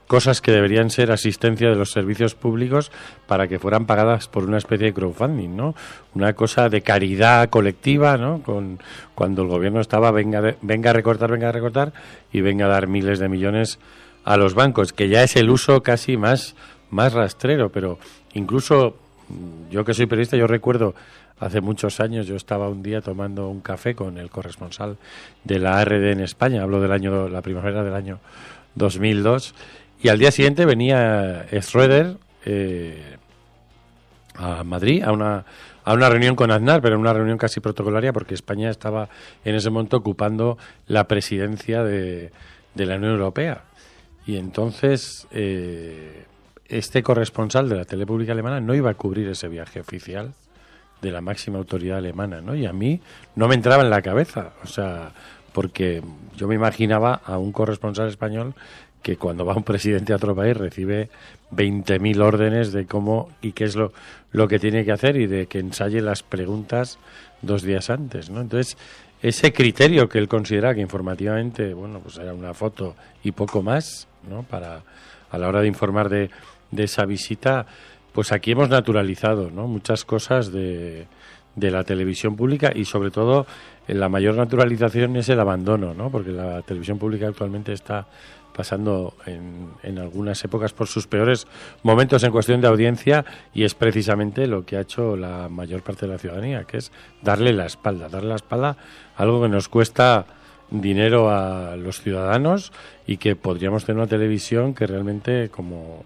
cosas que deberían ser asistencia de los servicios públicos para que fueran pagadas por una especie de crowdfunding, ¿no? Una cosa de caridad colectiva, ¿no? Cuando el gobierno estaba venga a recortar y venga a dar miles de millones a los bancos, que ya es el uso casi más rastrero, pero incluso yo que soy periodista, yo recuerdo hace muchos años, yo estaba un día tomando un café con el corresponsal de la ARD en España, hablo la primavera del año 2002, y al día siguiente venía Schröder a Madrid a una reunión con Aznar, pero una reunión casi protocolaria porque España estaba en ese momento ocupando la presidencia de la Unión Europea. Y entonces este corresponsal de la tele pública alemana no iba a cubrir ese viaje oficial de la máxima autoridad alemana, ¿no? Y a mí no me entraba en la cabeza, o sea, porque yo me imaginaba a un corresponsal español que cuando va un presidente a otro país recibe 20.000 órdenes de cómo y qué es lo que tiene que hacer y de que ensaye las preguntas 2 días antes, ¿no? Entonces, ese criterio que él considera que informativamente, bueno, pues era una foto y poco más, ¿no? A la hora de informar de esa visita, pues aquí hemos naturalizado, ¿no? Muchas cosas de la televisión pública y sobre todo la mayor naturalización es el abandono, ¿no? Porque la televisión pública actualmente está pasando en algunas épocas por sus peores momentos en cuestión de audiencia y es precisamente lo que ha hecho la mayor parte de la ciudadanía, que es darle la espalda a algo que nos cuesta dinero a los ciudadanos y que podríamos tener una televisión que realmente, como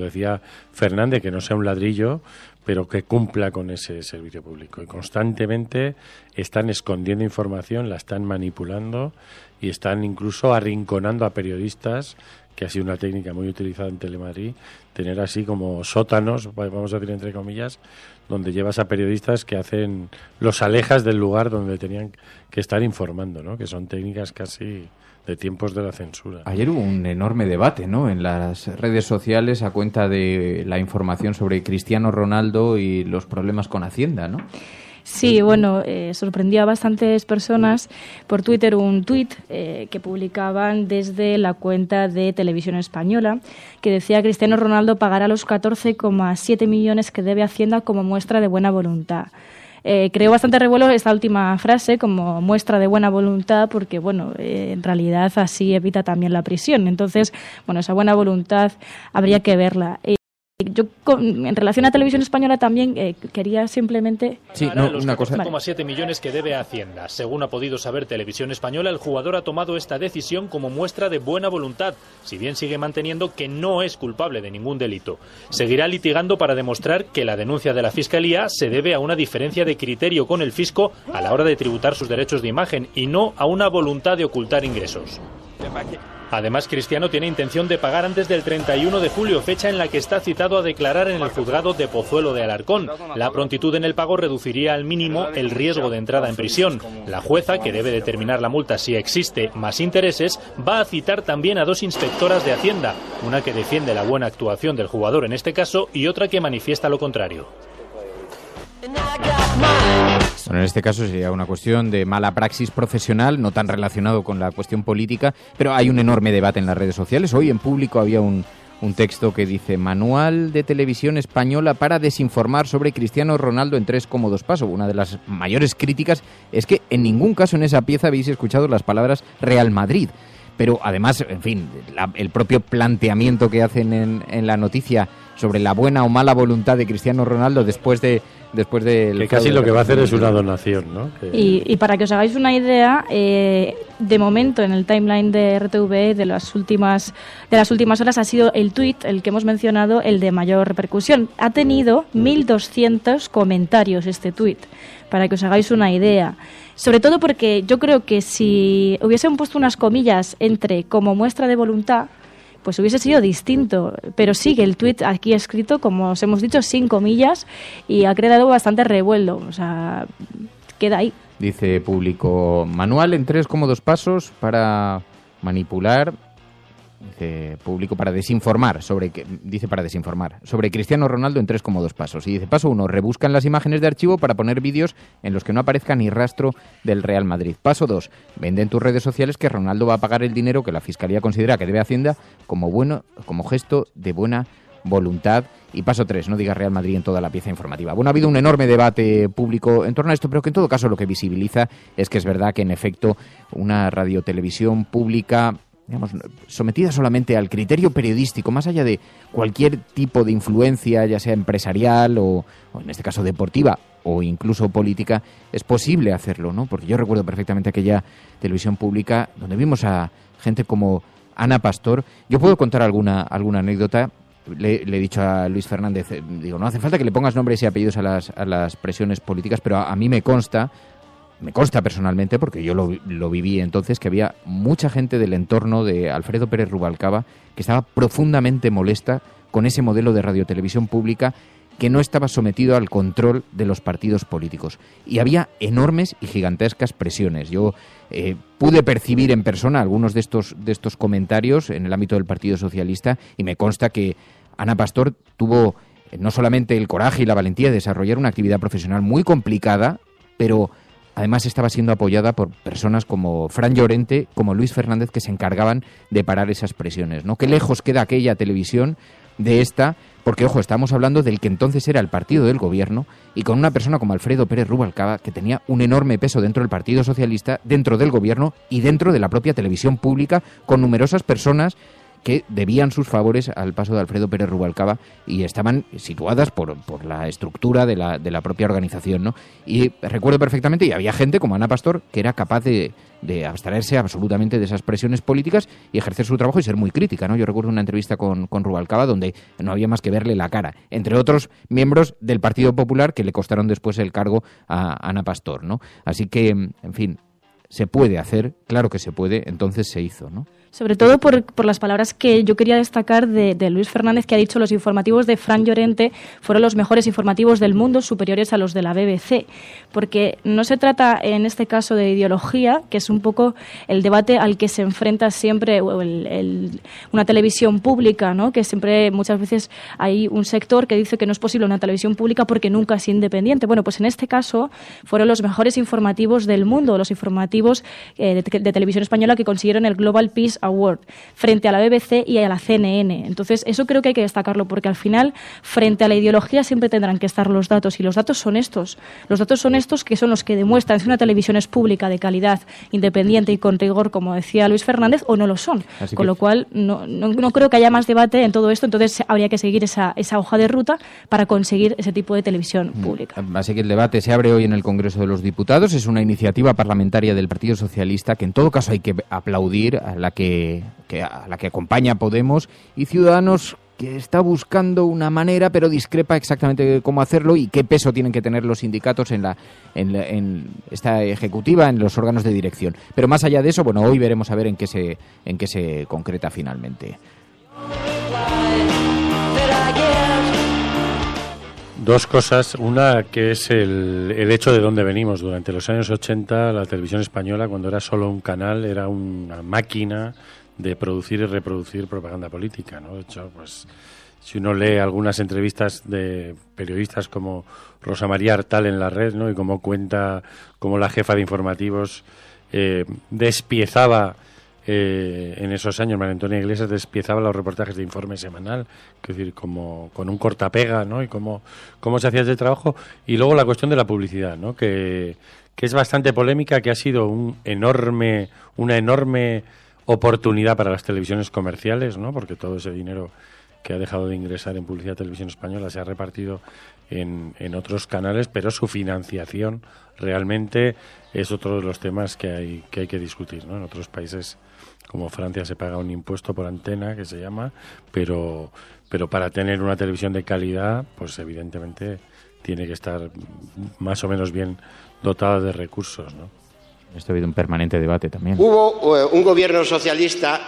decía Fernández, que no sea un ladrillo, pero que cumpla con ese servicio público. Y constantemente están escondiendo información, la están manipulando y están incluso arrinconando a periodistas, que ha sido una técnica muy utilizada en Telemadrid, tener así como sótanos, vamos a decir entre comillas, donde llevas a periodistas que los alejas del lugar donde tenían que estar informando, ¿no? Que son técnicas casi de tiempos de la censura. Ayer hubo un enorme debate, ¿no?, en las redes sociales a cuenta de la información sobre Cristiano Ronaldo y los problemas con Hacienda, ¿no? Sí, bueno, sorprendió a bastantes personas por Twitter un tuit que publicaban desde la cuenta de Televisión Española que decía: Cristiano Ronaldo pagará los 14,7 millones que debe Hacienda como muestra de buena voluntad. Creó bastante revuelo esta última frase como muestra de buena voluntad porque, bueno, en realidad así evita también la prisión. Entonces, bueno, esa buena voluntad habría que verla. Yo, en relación a Televisión Española, también quería simplemente... Sí, no, los 14,7 millones que debe a Hacienda. Según ha podido saber Televisión Española, el jugador ha tomado esta decisión como muestra de buena voluntad, si bien sigue manteniendo que no es culpable de ningún delito. Seguirá litigando para demostrar que la denuncia de la Fiscalía se debe a una diferencia de criterio con el fisco a la hora de tributar sus derechos de imagen y no a una voluntad de ocultar ingresos. Además, Cristiano tiene intención de pagar antes del 31 de julio, fecha en la que está citado a declarar en el juzgado de Pozuelo de Alarcón. La prontitud en el pago reduciría al mínimo el riesgo de entrada en prisión. La jueza, que debe determinar la multa si existe más intereses, va a citar también a 2 inspectoras de Hacienda, una que defiende la buena actuación del jugador en este caso y otra que manifiesta lo contrario. Bueno, en este caso sería una cuestión de mala praxis profesional, no tan relacionado con la cuestión política, pero hay un enorme debate en las redes sociales. Hoy en Público había un texto que dice: Manual de Televisión Española para desinformar sobre Cristiano Ronaldo en 3 cómodos pasos. Una de las mayores críticas es que en ningún caso en esa pieza habéis escuchado las palabras Real Madrid. Pero además, en fin, el propio planteamiento que hacen en la noticia sobre la buena o mala voluntad de Cristiano Ronaldo después de que casi lo que va a hacer es una donación, ¿no? Y para que os hagáis una idea, de momento en el timeline de RTV de las últimas horas ha sido el tuit, el que hemos mencionado, el de mayor repercusión. Ha tenido 1.200 comentarios este tuit, para que os hagáis una idea. Sobre todo porque yo creo que si hubiesen puesto unas comillas entre como muestra de voluntad, pues hubiese sido distinto, pero sigue el tuit aquí escrito, como os hemos dicho, sin comillas, y ha creado bastante revuelo, o sea, queda ahí. Dice Público: manual en 3 cómodos pasos para manipular público para desinformar sobre Cristiano Ronaldo en 3,2 pasos. Y dice, paso 1, rebuscan las imágenes de archivo para poner vídeos en los que no aparezca ni rastro del Real Madrid. Paso 2, vende en tus redes sociales que Ronaldo va a pagar el dinero que la Fiscalía considera que debe Hacienda como gesto de buena voluntad. Y paso 3, no digas Real Madrid en toda la pieza informativa. Bueno, ha habido un enorme debate público en torno a esto, pero que en todo caso lo que visibiliza es que es verdad que en efecto una radiotelevisión pública, digamos, sometida solamente al criterio periodístico, más allá de cualquier tipo de influencia, ya sea empresarial o en este caso deportiva o incluso política, es posible hacerlo, ¿no? Porque yo recuerdo perfectamente aquella televisión pública donde vimos a gente como Ana Pastor. Yo puedo contar alguna anécdota. Le he dicho a Luis Fernández, digo, no hace falta que le pongas nombres y apellidos a las presiones políticas, pero a mí me consta personalmente, porque yo lo viví entonces, que había mucha gente del entorno de Alfredo Pérez Rubalcaba que estaba profundamente molesta con ese modelo de radiotelevisión pública que no estaba sometido al control de los partidos políticos. Y había enormes y gigantescas presiones. Yo pude percibir en persona algunos de estos comentarios en el ámbito del Partido Socialista, y me consta que Ana Pastor tuvo no solamente el coraje y la valentía de desarrollar una actividad profesional muy complicada, pero además estaba siendo apoyada por personas como Fran Llorente, como Luis Fernández, que se encargaban de parar esas presiones, ¿no? Qué lejos queda aquella televisión de esta, porque, ojo, estamos hablando del que entonces era el partido del gobierno, y con una persona como Alfredo Pérez Rubalcaba, que tenía un enorme peso dentro del Partido Socialista, dentro del gobierno y dentro de la propia televisión pública, con numerosas personas que debían sus favores al paso de Alfredo Pérez Rubalcaba y estaban situadas por la estructura de la propia organización, ¿no? Y recuerdo perfectamente, y había gente como Ana Pastor que era capaz de abstraerse absolutamente de esas presiones políticas y ejercer su trabajo y ser muy crítica, ¿no? Yo recuerdo una entrevista con Rubalcaba donde no había más que verle la cara, entre otros miembros del Partido Popular que le costaron después el cargo a Ana Pastor, ¿no? Así que, en fin, se puede hacer, claro que se puede, entonces se hizo, ¿no? Sobre todo por las palabras que yo quería destacar de Luis Fernández, que ha dicho los informativos de Fran Llorente fueron los mejores informativos del mundo, superiores a los de la BBC. Porque no se trata en este caso de ideología, que es un poco el debate al que se enfrenta siempre una televisión pública, ¿no? Que siempre, muchas veces, hay un sector que dice que no es posible una televisión pública porque nunca es independiente. Bueno, pues en este caso fueron los mejores informativos del mundo, los informativos de televisión española que consiguieron el Global Peace Award frente a la BBC y a la CNN. Entonces, eso creo que hay que destacarlo, porque al final, frente a la ideología, siempre tendrán que estar los datos, y los datos son estos. Los datos son estos, que son los que demuestran si una televisión es pública, de calidad, independiente y con rigor, como decía Luis Fernández, o no lo son. Con lo cual, no creo que haya más debate en todo esto. Entonces, habría que seguir esa hoja de ruta para conseguir ese tipo de televisión pública. Así que el debate se abre hoy en el Congreso de los Diputados. Es una iniciativa parlamentaria del Partido Socialista que, en todo caso, hay que aplaudir, a la que acompaña Podemos y Ciudadanos, que está buscando una manera, pero discrepa exactamente cómo hacerlo y qué peso tienen que tener los sindicatos en esta ejecutiva, en los órganos de dirección. Pero más allá de eso, bueno, hoy veremos a ver en qué se concreta finalmente. Dos cosas. Una, que es el hecho de dónde venimos. Durante los años 80, la televisión española, cuando era solo un canal, era una máquina de producir y reproducir propaganda política, ¿no? De hecho, pues, si uno lee algunas entrevistas de periodistas como Rosa María Artal en La Red, ¿no? Y cómo cuenta cómo la jefa de informativos despiezaba en esos años, María Antonia Iglesias despiezaba los reportajes de Informe Semanal, es decir, como con un cortapega, ¿no? Y cómo se hacía ese trabajo. Y luego la cuestión de la publicidad, ¿no? Que es bastante polémica, que ha sido una enorme oportunidad para las televisiones comerciales, ¿no? Porque todo ese dinero que ha dejado de ingresar en publicidad de televisión española se ha repartido en otros canales, pero su financiación realmente es otro de los temas que hay que discutir, ¿no? En otros países como Francia se paga un impuesto por antena, que se llama, pero para tener una televisión de calidad, pues evidentemente tiene que estar más o menos bien dotada de recursos, ¿no? Esto ha habido un permanente debate también. Hubo un gobierno socialista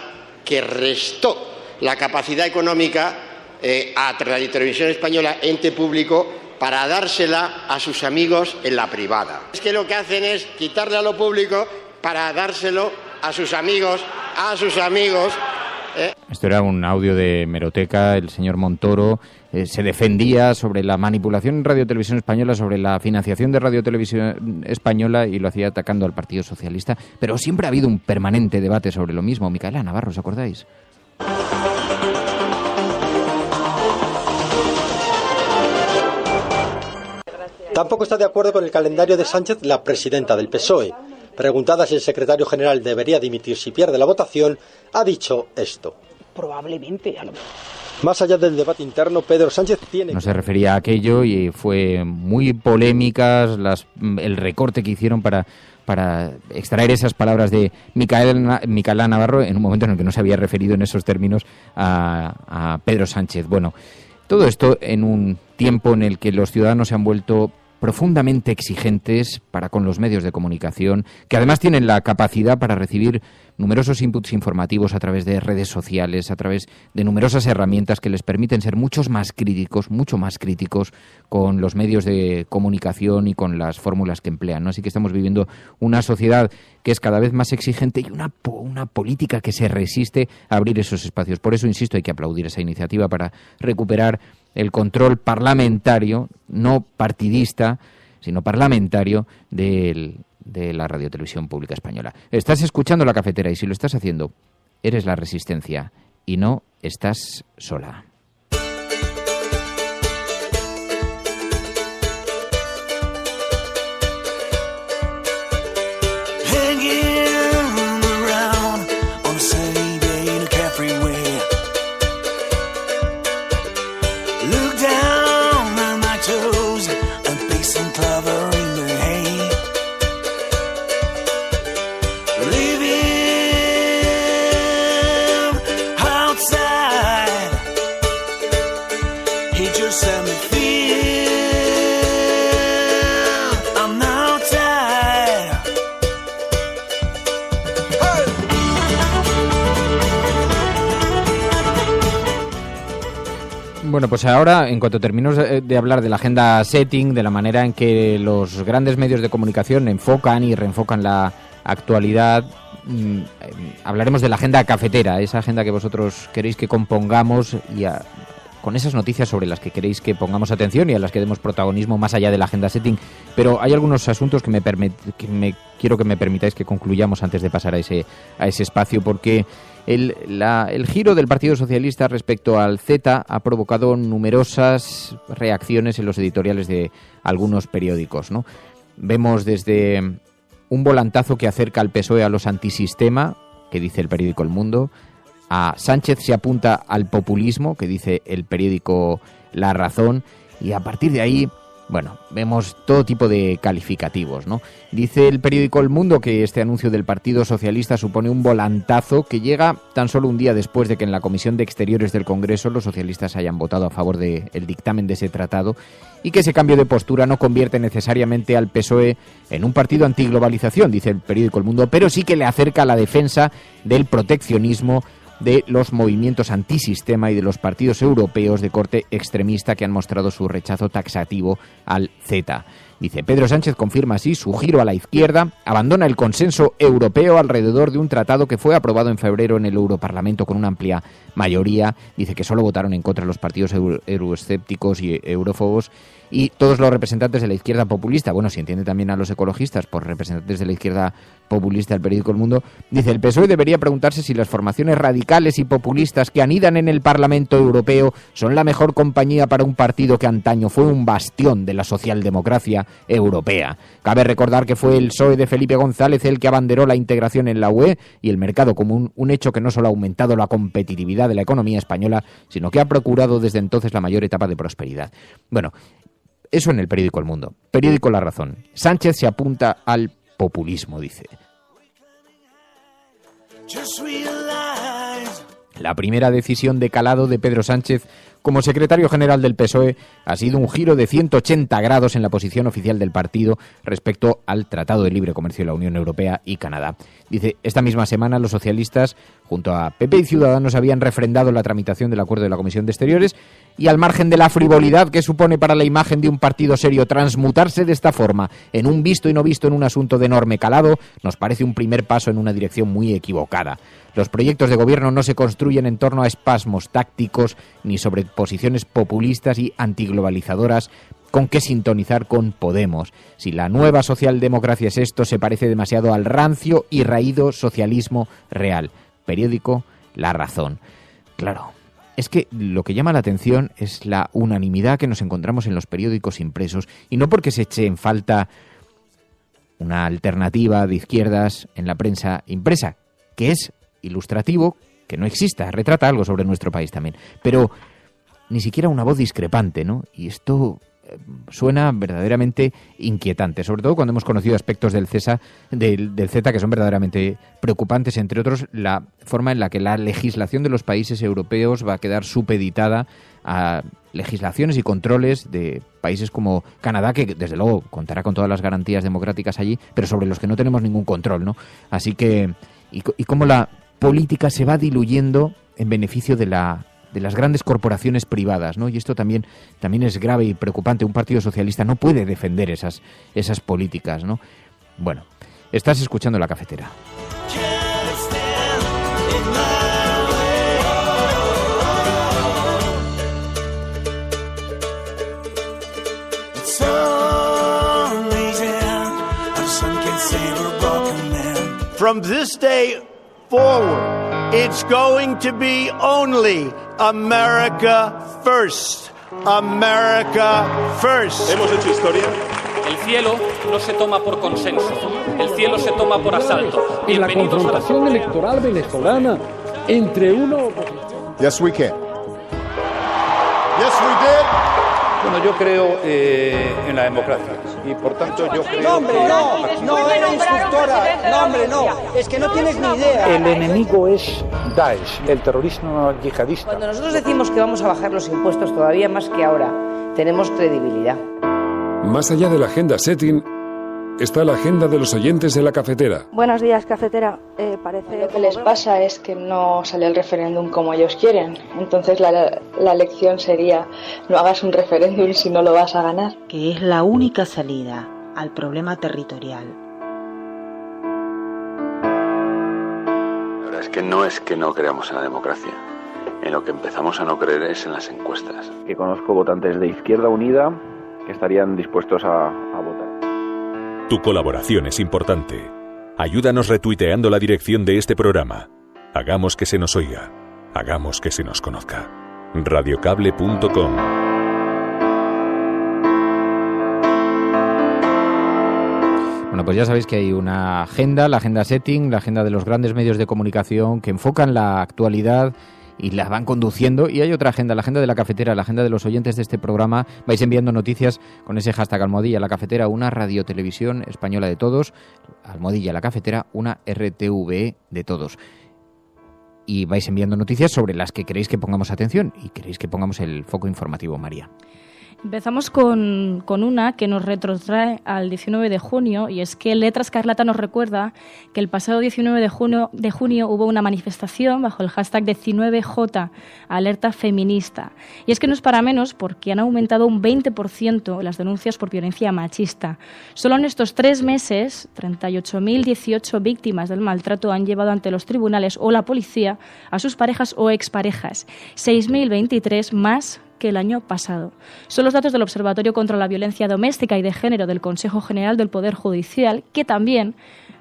que restó la capacidad económica a Radio Televisión Española, ente público, para dársela a sus amigos en la privada. Es que lo que hacen es quitarle a lo público para dárselo a sus amigos Esto era un audio de Hemeroteca. El señor Montoro se defendía sobre la manipulación en Radio Televisión Española, sobre la financiación de Radio Televisión Española, y lo hacía atacando al Partido Socialista. Pero siempre ha habido un permanente debate sobre lo mismo. Micaela Navarro, ¿os acordáis? Tampoco está de acuerdo con el calendario de Sánchez la presidenta del PSOE. Preguntada si el secretario general debería dimitir si pierde la votación, ha dicho esto. Probablemente, a lo mejor. Más allá del debate interno, Pedro Sánchez tiene... No se refería a aquello y fue muy polémicas el recorte que hicieron para extraer esas palabras de Micaela Navarro en un momento en el que no se había referido en esos términos a Pedro Sánchez. Bueno, todo esto en un tiempo en el que los ciudadanos se han vuelto profundamente exigentes para con los medios de comunicación, que además tienen la capacidad para recibir numerosos inputs informativos a través de redes sociales, a través de numerosas herramientas que les permiten ser mucho más críticos con los medios de comunicación y con las fórmulas que emplean, ¿no? Así que estamos viviendo una sociedad que es cada vez más exigente y una política que se resiste a abrir esos espacios. Por eso, insisto, hay que aplaudir esa iniciativa para recuperar el control parlamentario, no partidista, sino parlamentario de la Radiotelevisión Pública Española. Estás escuchando La Cafetera y si lo estás haciendo, eres la Resistencia y no estás sola. Bueno, pues ahora, en cuanto terminemos de hablar de la agenda setting, de la manera en que los grandes medios de comunicación enfocan y reenfocan la actualidad, hablaremos de la agenda cafetera, esa agenda que vosotros queréis que compongamos y con esas noticias sobre las que queréis que pongamos atención y a las que demos protagonismo más allá de la agenda setting. Pero hay algunos asuntos que quiero que me permitáis que concluyamos antes de pasar a ese espacio, porque el giro del Partido Socialista respecto al Z ha provocado numerosas reacciones en los editoriales de algunos periódicos, ¿no? Vemos desde un volantazo que acerca al PSOE a los antisistema, que dice el periódico El Mundo, a Sánchez se apunta al populismo, que dice el periódico La Razón, y a partir de ahí, bueno, vemos todo tipo de calificativos, ¿no? Dice el periódico El Mundo que este anuncio del Partido Socialista supone un volantazo que llega tan solo un día después de que en la Comisión de Exteriores del Congreso los socialistas hayan votado a favor del dictamen de ese tratado, y que ese cambio de postura no convierte necesariamente al PSOE en un partido antiglobalización, dice el periódico El Mundo, pero sí que le acerca a la defensa del proteccionismo, de los movimientos antisistema y de los partidos europeos de corte extremista que han mostrado su rechazo taxativo al Z. Dice, Pedro Sánchez confirma así su giro a la izquierda, abandona el consenso europeo alrededor de un tratado que fue aprobado en febrero en el Europarlamento con una amplia mayoría. Dice que solo votaron en contra los partidos euroescépticos y eurófobos y todos los representantes de la izquierda populista. Bueno, si entiende también a los ecologistas por representantes de la izquierda populista del periódico El Mundo. Dice, el PSOE debería preguntarse si las formaciones radicales y populistas que anidan en el Parlamento Europeo son la mejor compañía para un partido que antaño fue un bastión de la socialdemocracia europea. Cabe recordar que fue el PSOE de Felipe González el que abanderó la integración en la UE y el mercado común, un hecho que no solo ha aumentado la competitividad de la economía española, sino que ha procurado desde entonces la mayor etapa de prosperidad. Bueno, eso en el periódico El Mundo. Periódico La Razón. Sánchez se apunta al populismo, dice. La primera decisión de calado de Pedro Sánchez como secretario general del PSOE ha sido un giro de 180 grados en la posición oficial del partido respecto al Tratado de Libre Comercio de la Unión Europea y Canadá. Dice, esta misma semana los socialistas, junto a PP y Ciudadanos, habían refrendado la tramitación del acuerdo de la Comisión de Exteriores y al margen de la frivolidad que supone para la imagen de un partido serio transmutarse de esta forma en un visto y no visto en un asunto de enorme calado, nos parece un primer paso en una dirección muy equivocada. Los proyectos de gobierno no se construyen en torno a espasmos tácticos ni sobre posiciones populistas y antiglobalizadoras con que sintonizar con Podemos. Si la nueva socialdemocracia es esto, se parece demasiado al rancio y raído socialismo real. Periódico La Razón. Claro, es que lo que llama la atención es la unanimidad que nos encontramos en los periódicos impresos, y no porque se eche en falta una alternativa de izquierdas en la prensa impresa, que es ilustrativo, que no exista, retrata algo sobre nuestro país también, pero ni siquiera una voz discrepante, ¿no? Y esto suena verdaderamente inquietante, sobre todo cuando hemos conocido aspectos del Z que son verdaderamente preocupantes, entre otros la forma en la que la legislación de los países europeos va a quedar supeditada a legislaciones y controles de países como Canadá, que desde luego contará con todas las garantías democráticas allí, pero sobre los que no tenemos ningún control, ¿no? Así que, y cómo la política se va diluyendo en beneficio de las grandes corporaciones privadas, ¿no? Y esto también es grave y preocupante. Un partido socialista no puede defender esas políticas, ¿no? Bueno, estás escuchando La Cafetera. From this day forward, it's going to be only America first. America first. Hemos hecho historia. El cielo no se toma por consenso. El cielo se toma por asalto. En la confrontación electoral venezolana entre uno... Yes, we can. Yes, we did. Bueno, yo creo en la democracia y por tanto yo creo... No, hombre, no era instructora. No, hombre, no. Es que no tienes ni idea. El enemigo es Daesh, el terrorismo yihadista. Cuando nosotros decimos que vamos a bajar los impuestos todavía más que ahora, tenemos credibilidad. Más allá de la agenda setting, está la agenda de los oyentes de La Cafetera. Buenos días, cafetera. Parece lo que les pasa es que no sale el referéndum como ellos quieren. Entonces la lección sería: no hagas un referéndum si no lo vas a ganar. Que es la única salida al problema territorial. La verdad es que no creamos en la democracia. En lo que empezamos a no creer es en las encuestas. Que conozco votantes de Izquierda Unida que estarían dispuestos a votar. Tu colaboración es importante. Ayúdanos retuiteando la dirección de este programa. Hagamos que se nos oiga. Hagamos que se nos conozca. Radiocable.com. Bueno, pues ya sabéis que hay una agenda, la agenda setting, la agenda de los grandes medios de comunicación que enfocan la actualidad y la van conduciendo, y hay otra agenda, la agenda de La Cafetera, la agenda de los oyentes de este programa. Vais enviando noticias con ese hashtag #La Cafetera, una radiotelevisión española de todos, #La Cafetera, una RTV de todos. Y vais enviando noticias sobre las que queréis que pongamos atención y queréis que pongamos el foco informativo, María. Empezamos con una que nos retrotrae al 19 de junio, y es que Letra Escarlata nos recuerda que el pasado 19 de junio hubo una manifestación bajo el hashtag 19J, alerta feminista. Y es que no es para menos, porque han aumentado un 20% las denuncias por violencia machista. Solo en estos 3 meses, 38.018 víctimas del maltrato han llevado ante los tribunales o la policía a sus parejas o exparejas, 6.023 más que el año pasado. Son los datos del Observatorio contra la Violencia Doméstica y de Género del Consejo General del Poder Judicial, que también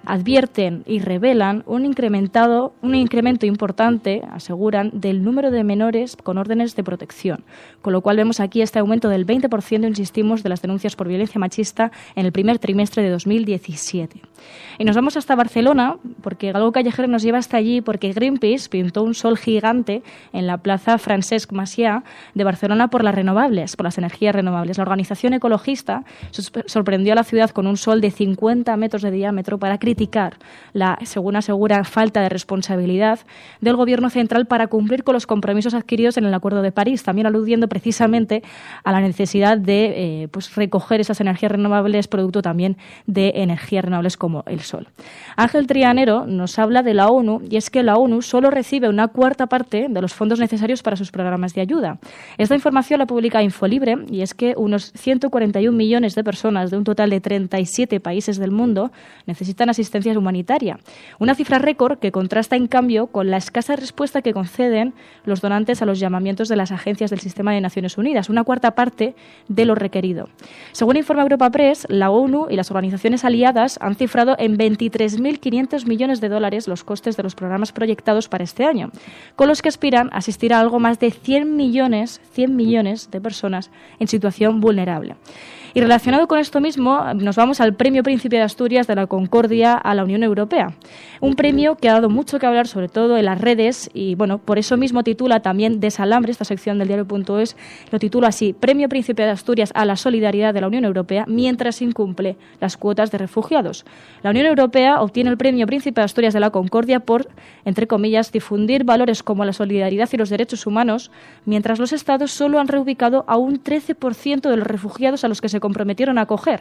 advierten y revelan un incremento importante, aseguran, del número de menores con órdenes de protección. Con lo cual vemos aquí este aumento del 20%, insistimos, de las denuncias por violencia machista en el primer trimestre de 2017. Y nos vamos hasta Barcelona, porque Galgo Callejero nos lleva hasta allí, porque Greenpeace pintó un sol gigante en la plaza Francesc Macià de Barcelona por las energías renovables. La organización ecologista sorprendió a la ciudad con un sol de 50 metros de diámetro para criticar la, según asegura, falta de responsabilidad del Gobierno central para cumplir con los compromisos adquiridos en el Acuerdo de París, también aludiendo precisamente a la necesidad de recoger esas energías renovables, producto también de energías renovables como como el sol. Ángel Trianero nos habla de la ONU, y es que la ONU solo recibe una cuarta parte de los fondos necesarios para sus programas de ayuda. Esta información la publica Infolibre, y es que unos 141 millones de personas de un total de 37 países del mundo necesitan asistencia humanitaria. Una cifra récord que contrasta, en cambio, con la escasa respuesta que conceden los donantes a los llamamientos de las agencias del sistema de Naciones Unidas, una cuarta parte de lo requerido. Según informa Europa Press, la ONU y las organizaciones aliadas han cifrado en 23.500 millones de dólares los costes de los programas proyectados para este año, con los que aspiran a asistir a algo más de 100 millones de personas en situación vulnerable. Y relacionado con esto mismo, nos vamos al Premio Príncipe de Asturias de la Concordia a la Unión Europea. Un premio que ha dado mucho que hablar, sobre todo en las redes, y bueno, por eso mismo titula también Desalambre, esta sección del diario.es, lo titula así: Premio Príncipe de Asturias a la solidaridad de la Unión Europea mientras incumple las cuotas de refugiados. La Unión Europea obtiene el Premio Príncipe de Asturias de la Concordia por, entre comillas, difundir valores como la solidaridad y los derechos humanos, mientras los Estados solo han reubicado a un 13% de los refugiados a los que se comprometieron a acoger.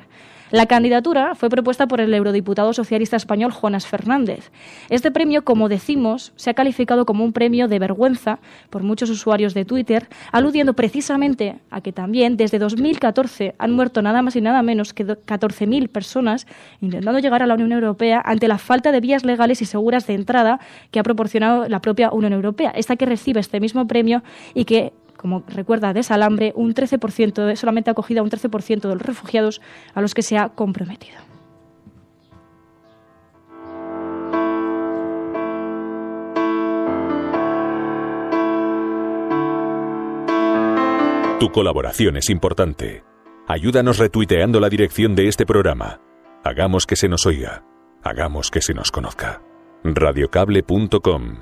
La candidatura fue propuesta por el eurodiputado socialista español Jonas Fernández. Este premio, como decimos, se ha calificado como un premio de vergüenza por muchos usuarios de Twitter, aludiendo precisamente a que también desde 2014 han muerto nada más y nada menos que 14.000 personas intentando llegar a la Unión Europea ante la falta de vías legales y seguras de entrada que ha proporcionado la propia Unión Europea, esta que recibe este mismo premio y que, como recuerda Desalambre, un 13%, solamente ha acogido a un 13% de los refugiados a los que se ha comprometido. Tu colaboración es importante. Ayúdanos retuiteando la dirección de este programa. Hagamos que se nos oiga. Hagamos que se nos conozca. Radiocable.com.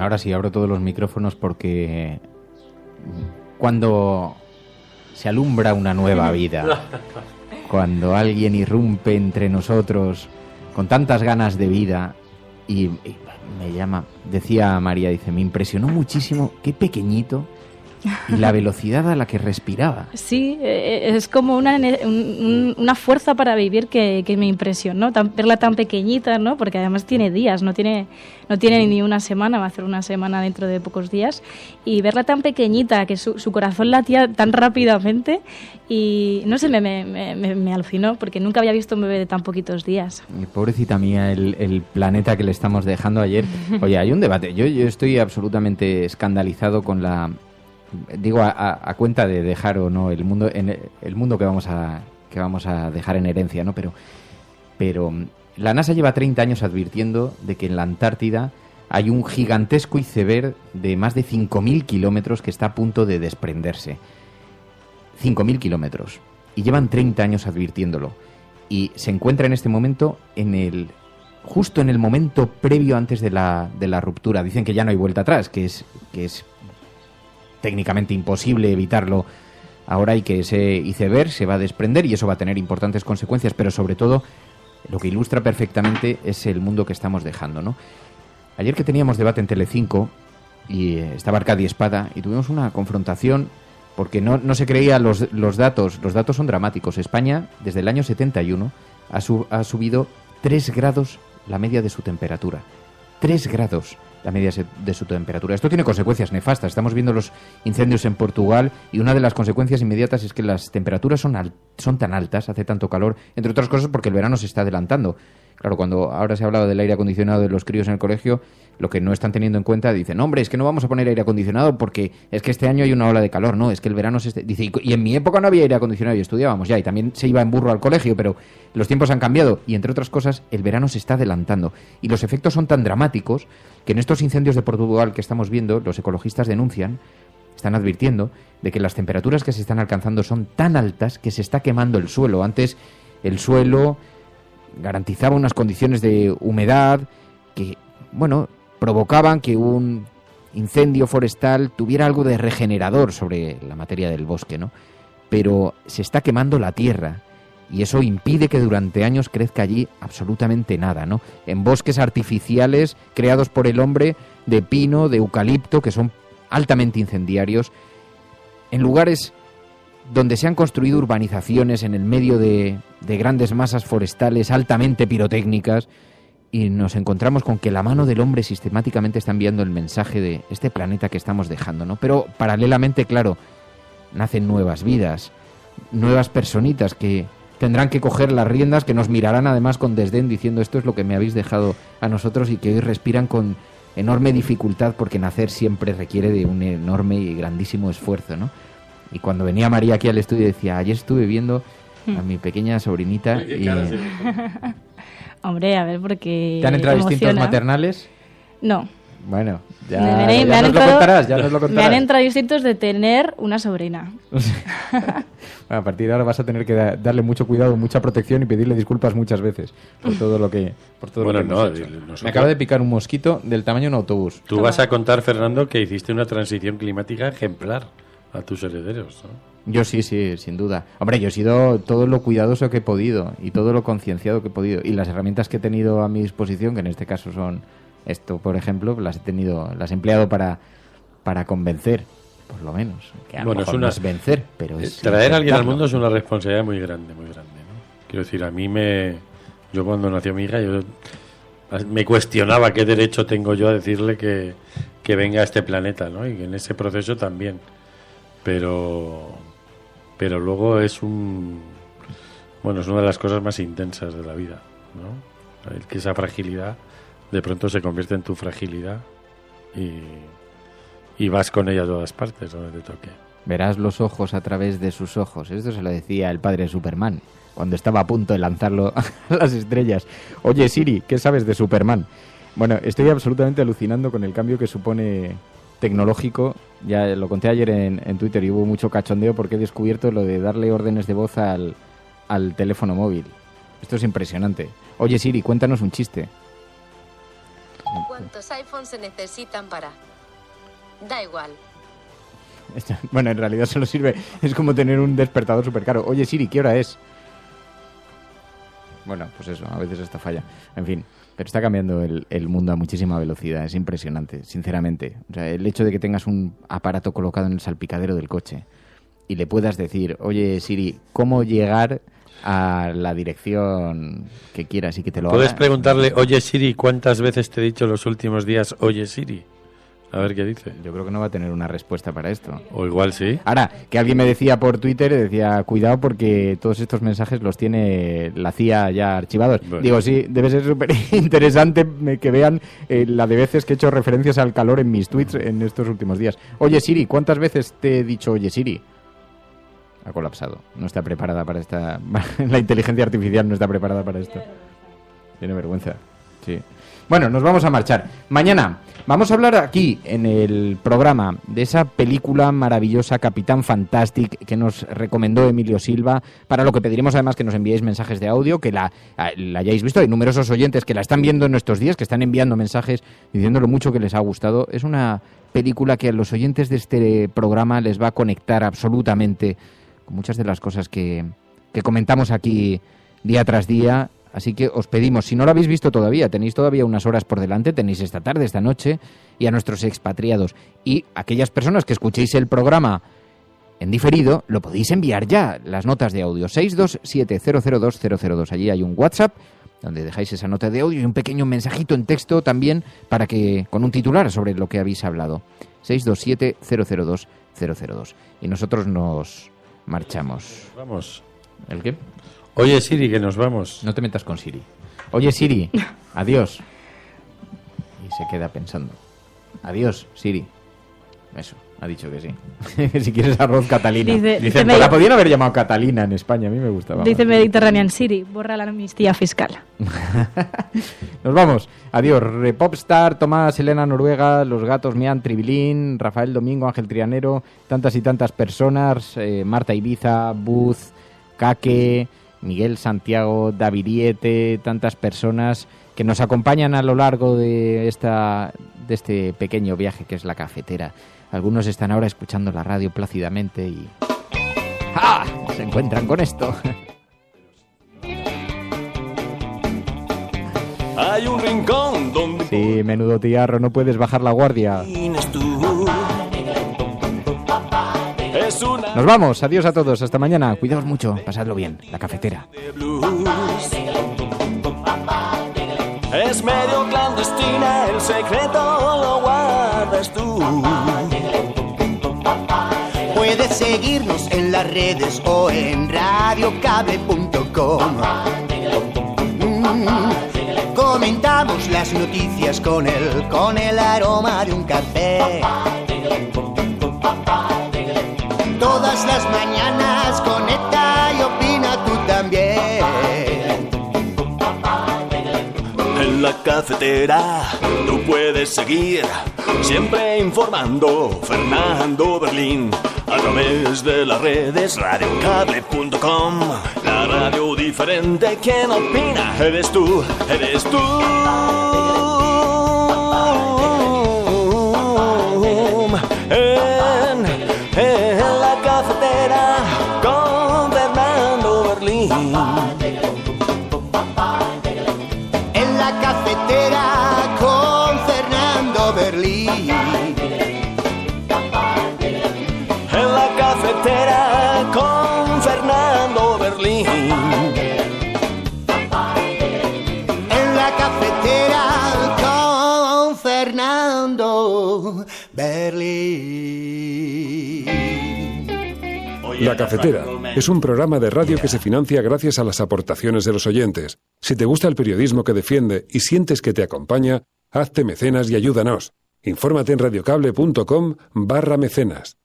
Ahora sí, abro todos los micrófonos porque cuando se alumbra una nueva vida, cuando alguien irrumpe entre nosotros con tantas ganas de vida y me llama, decía María, dice, me impresionó muchísimo qué pequeñito y la velocidad a la que respiraba. Sí, es como una fuerza para vivir que me impresionó, verla tan pequeñita, ¿no? Porque además tiene días, no tiene ni una semana, va a hacer una semana dentro de pocos días, y verla tan pequeñita, que su corazón latía tan rápidamente, y no sé, me alucinó, porque nunca había visto un bebé de tan poquitos días. Pobrecita mía, el planeta que le estamos dejando ayer. Oye, hay un debate, yo estoy absolutamente escandalizado con la... Digo, a cuenta de dejar o no el mundo que vamos a dejar en herencia, ¿no? Pero la NASA lleva 30 años advirtiendo de que en la Antártida hay un gigantesco iceberg de más de 5.000 kilómetros que está a punto de desprenderse. 5.000 kilómetros. Y llevan 30 años advirtiéndolo. Y se encuentra en este momento justo en el momento previo antes de la ruptura. Dicen que ya no hay vuelta atrás, que es técnicamente imposible evitarlo ahora, y que ese iceberg se va a desprender y eso va a tener importantes consecuencias, pero sobre todo lo que ilustra perfectamente es el mundo que estamos dejando, ¿no? Ayer que teníamos debate en Telecinco y estaba Arcadio Espada y tuvimos una confrontación porque no se creía los datos. Los datos son dramáticos. España, desde el año 71, ha subido 3 grados la media de su temperatura. 3 grados la media de su temperatura. Esto tiene consecuencias nefastas. Estamos viendo los incendios en Portugal y una de las consecuencias inmediatas es que las temperaturas son tan altas, hace tanto calor, entre otras cosas porque el verano se está adelantando. Claro, cuando ahora se ha hablado del aire acondicionado de los críos en el colegio, lo que no están teniendo en cuenta, dicen, no, hombre, es que no vamos a poner aire acondicionado porque es que este año hay una ola de calor. No, es que el verano dice, y en mi época no había aire acondicionado y estudiábamos ya, y también se iba en burro al colegio, pero los tiempos han cambiado y, entre otras cosas, el verano se está adelantando. Y los efectos son tan dramáticos que en estos incendios de Portugal que estamos viendo, los ecologistas están advirtiendo de que las temperaturas que se están alcanzando son tan altas que se está quemando el suelo. Antes el suelo garantizaba unas condiciones de humedad que, bueno, provocaban que un incendio forestal tuviera algo de regenerador sobre la materia del bosque, ¿no? Pero se está quemando la tierra y eso impide que durante años crezca allí absolutamente nada, ¿no? En bosques artificiales creados por el hombre de pino, de eucalipto, que son altamente incendiarios, en lugares donde se han construido urbanizaciones en el medio de grandes masas forestales altamente pirotécnicas, y nos encontramos con que la mano del hombre sistemáticamente está enviando el mensaje de este planeta que estamos dejando, ¿no? Pero paralelamente, claro, nacen nuevas vidas, nuevas personitas que tendrán que coger las riendas, que nos mirarán además con desdén diciendo esto es lo que me habéis dejado a nosotros, y que hoy respiran con enorme dificultad porque nacer siempre requiere de un enorme y grandísimo esfuerzo, ¿no? Y cuando venía María aquí al estudio decía, ayer estuve viendo a mi pequeña sobrinita y... Hombre, a ver, porque... ¿Te han entrado instintos maternales? No. Bueno, ya nos lo contarás. Me han entrado instintos de tener una sobrina. Bueno, a partir de ahora vas a tener que darle mucho cuidado, mucha protección y pedirle disculpas muchas veces por todo lo que... Me acaba de picar un mosquito del tamaño de un autobús. Tú vas a contar, Fernando, que hiciste una transición climática ejemplar a tus herederos, ¿no? Yo sí, sin duda. Hombre, yo he sido todo lo cuidadoso que he podido y todo lo concienciado que he podido. Y las herramientas que he tenido a mi disposición, que en este caso son esto, por ejemplo, las he empleado para convencer, por lo menos. Que a lo mejor no es vencer, pero es... Traer a alguien al mundo es una responsabilidad muy grande, ¿no? Quiero decir, a mí yo cuando nació mi hija, yo me cuestionaba qué derecho tengo yo a decirle que venga a este planeta, ¿no? Y que en ese proceso también. Pero luego es es una de las cosas más intensas de la vida, ¿no? El que esa fragilidad de pronto se convierte en tu fragilidad y vas con ella a todas partes donde te toque. Verás los ojos a través de sus ojos. Esto se lo decía el padre de Superman cuando estaba a punto de lanzarlo a las estrellas. Oye, Siri, ¿qué sabes de Superman? Bueno, estoy absolutamente alucinando con el cambio que supone tecnológico. Ya lo conté ayer en Twitter y hubo mucho cachondeo porque he descubierto lo de darle órdenes de voz al teléfono móvil. Esto es impresionante. Oye, Siri, cuéntanos un chiste. ¿Cuántos iPhones se necesitan para...? Da igual. Bueno, en realidad solo sirve... Es como tener un despertador súper caro. Oye, Siri, ¿qué hora es? Bueno, pues eso, a veces esta falla. En fin, pero está cambiando el mundo a muchísima velocidad. Es impresionante, sinceramente. O sea, el hecho de que tengas un aparato colocado en el salpicadero del coche y le puedas decir, oye, Siri, ¿cómo llegar a la dirección que quieras y que te lo haga? Puedes preguntarle, oye, Siri, ¿cuántas veces te he dicho los últimos días, oye, Siri? A ver qué dice. Yo creo que no va a tener una respuesta para esto. O igual sí. Ahora, que alguien me decía por Twitter, decía, cuidado porque todos estos mensajes los tiene la CIA ya archivados. Bueno. Digo, sí, debe ser súper interesante que vean la de veces que he hecho referencias al calor en mis tweets en estos últimos días. Oye, Siri, ¿cuántas veces te he dicho oye, Siri? Ha colapsado. No está preparada para esta... La inteligencia artificial no está preparada para esto. Tiene vergüenza. Sí. Bueno, nos vamos a marchar. Mañana vamos a hablar aquí en el programa de esa película maravillosa Capitán Fantastic que nos recomendó Emilio Silva, para lo que pediremos además que nos enviéis mensajes de audio, que la hayáis visto. Hay numerosos oyentes que la están viendo en estos días, que están enviando mensajes diciendo lo mucho que les ha gustado. Es una película que a los oyentes de este programa les va a conectar absolutamente con muchas de las cosas que comentamos aquí día tras día. Así que os pedimos, si no lo habéis visto todavía, tenéis todavía unas horas por delante, tenéis esta tarde, esta noche, y a nuestros expatriados. Y aquellas personas que escuchéis el programa en diferido, lo podéis enviar ya, las notas de audio, 627002002. Allí hay un WhatsApp donde dejáis esa nota de audio y un pequeño mensajito en texto también para que con un titular sobre lo que habéis hablado. 627002002. Y nosotros nos marchamos. Vamos. ¿El qué? Oye, Siri, que nos vamos. No te metas con Siri. Oye, Siri, adiós. Y se queda pensando. Adiós, Siri. Eso, ha dicho que sí. Si quieres arroz Catalina. Dicen, la podían haber llamado Catalina en España, a mí me gustaba. Dice Mediterranean Siri, borra la amnistía fiscal. Nos vamos. Adiós. Repopstar, Tomás, Elena Noruega, Los Gatos, Mian, Tribilín, Rafael Domingo, Ángel Trianero, tantas y tantas personas, Marta Ibiza, Buz, Caque, Miguel Santiago, Davidiete, tantas personas que nos acompañan a lo largo de este pequeño viaje que es la cafetera. Algunos están ahora escuchando la radio plácidamente y... ¡ah! Se encuentran con esto. hay un rincón donde... Sí, menudo tiarro, no puedes bajar la guardia. Nos vamos, adiós a todos, hasta mañana. Cuidaos mucho, pasadlo bien. La cafetera. Es medio clandestina, el secreto lo guardas tú. Puedes seguirnos en las redes o en radiocable.com. Comentamos las noticias con el aroma de un café. Todas las mañanas conecta y opina tú también. En la cafetera tú puedes seguir siempre informando Fernando Berlín a través de las redes radiocable.com. La radio diferente, quien opina eres tú, eres tú. En la cafetera con Fernando Berlín. En la cafetera con Fernando Berlín. En la cafetera con Fernando Berlín. En la cafetera con Fernando Berlín. La Cafetera es un programa de radio que se financia gracias a las aportaciones de los oyentes. Si te gusta el periodismo que defiende y sientes que te acompaña, hazte mecenas y ayúdanos. Infórmate en radiocable.com/mecenas.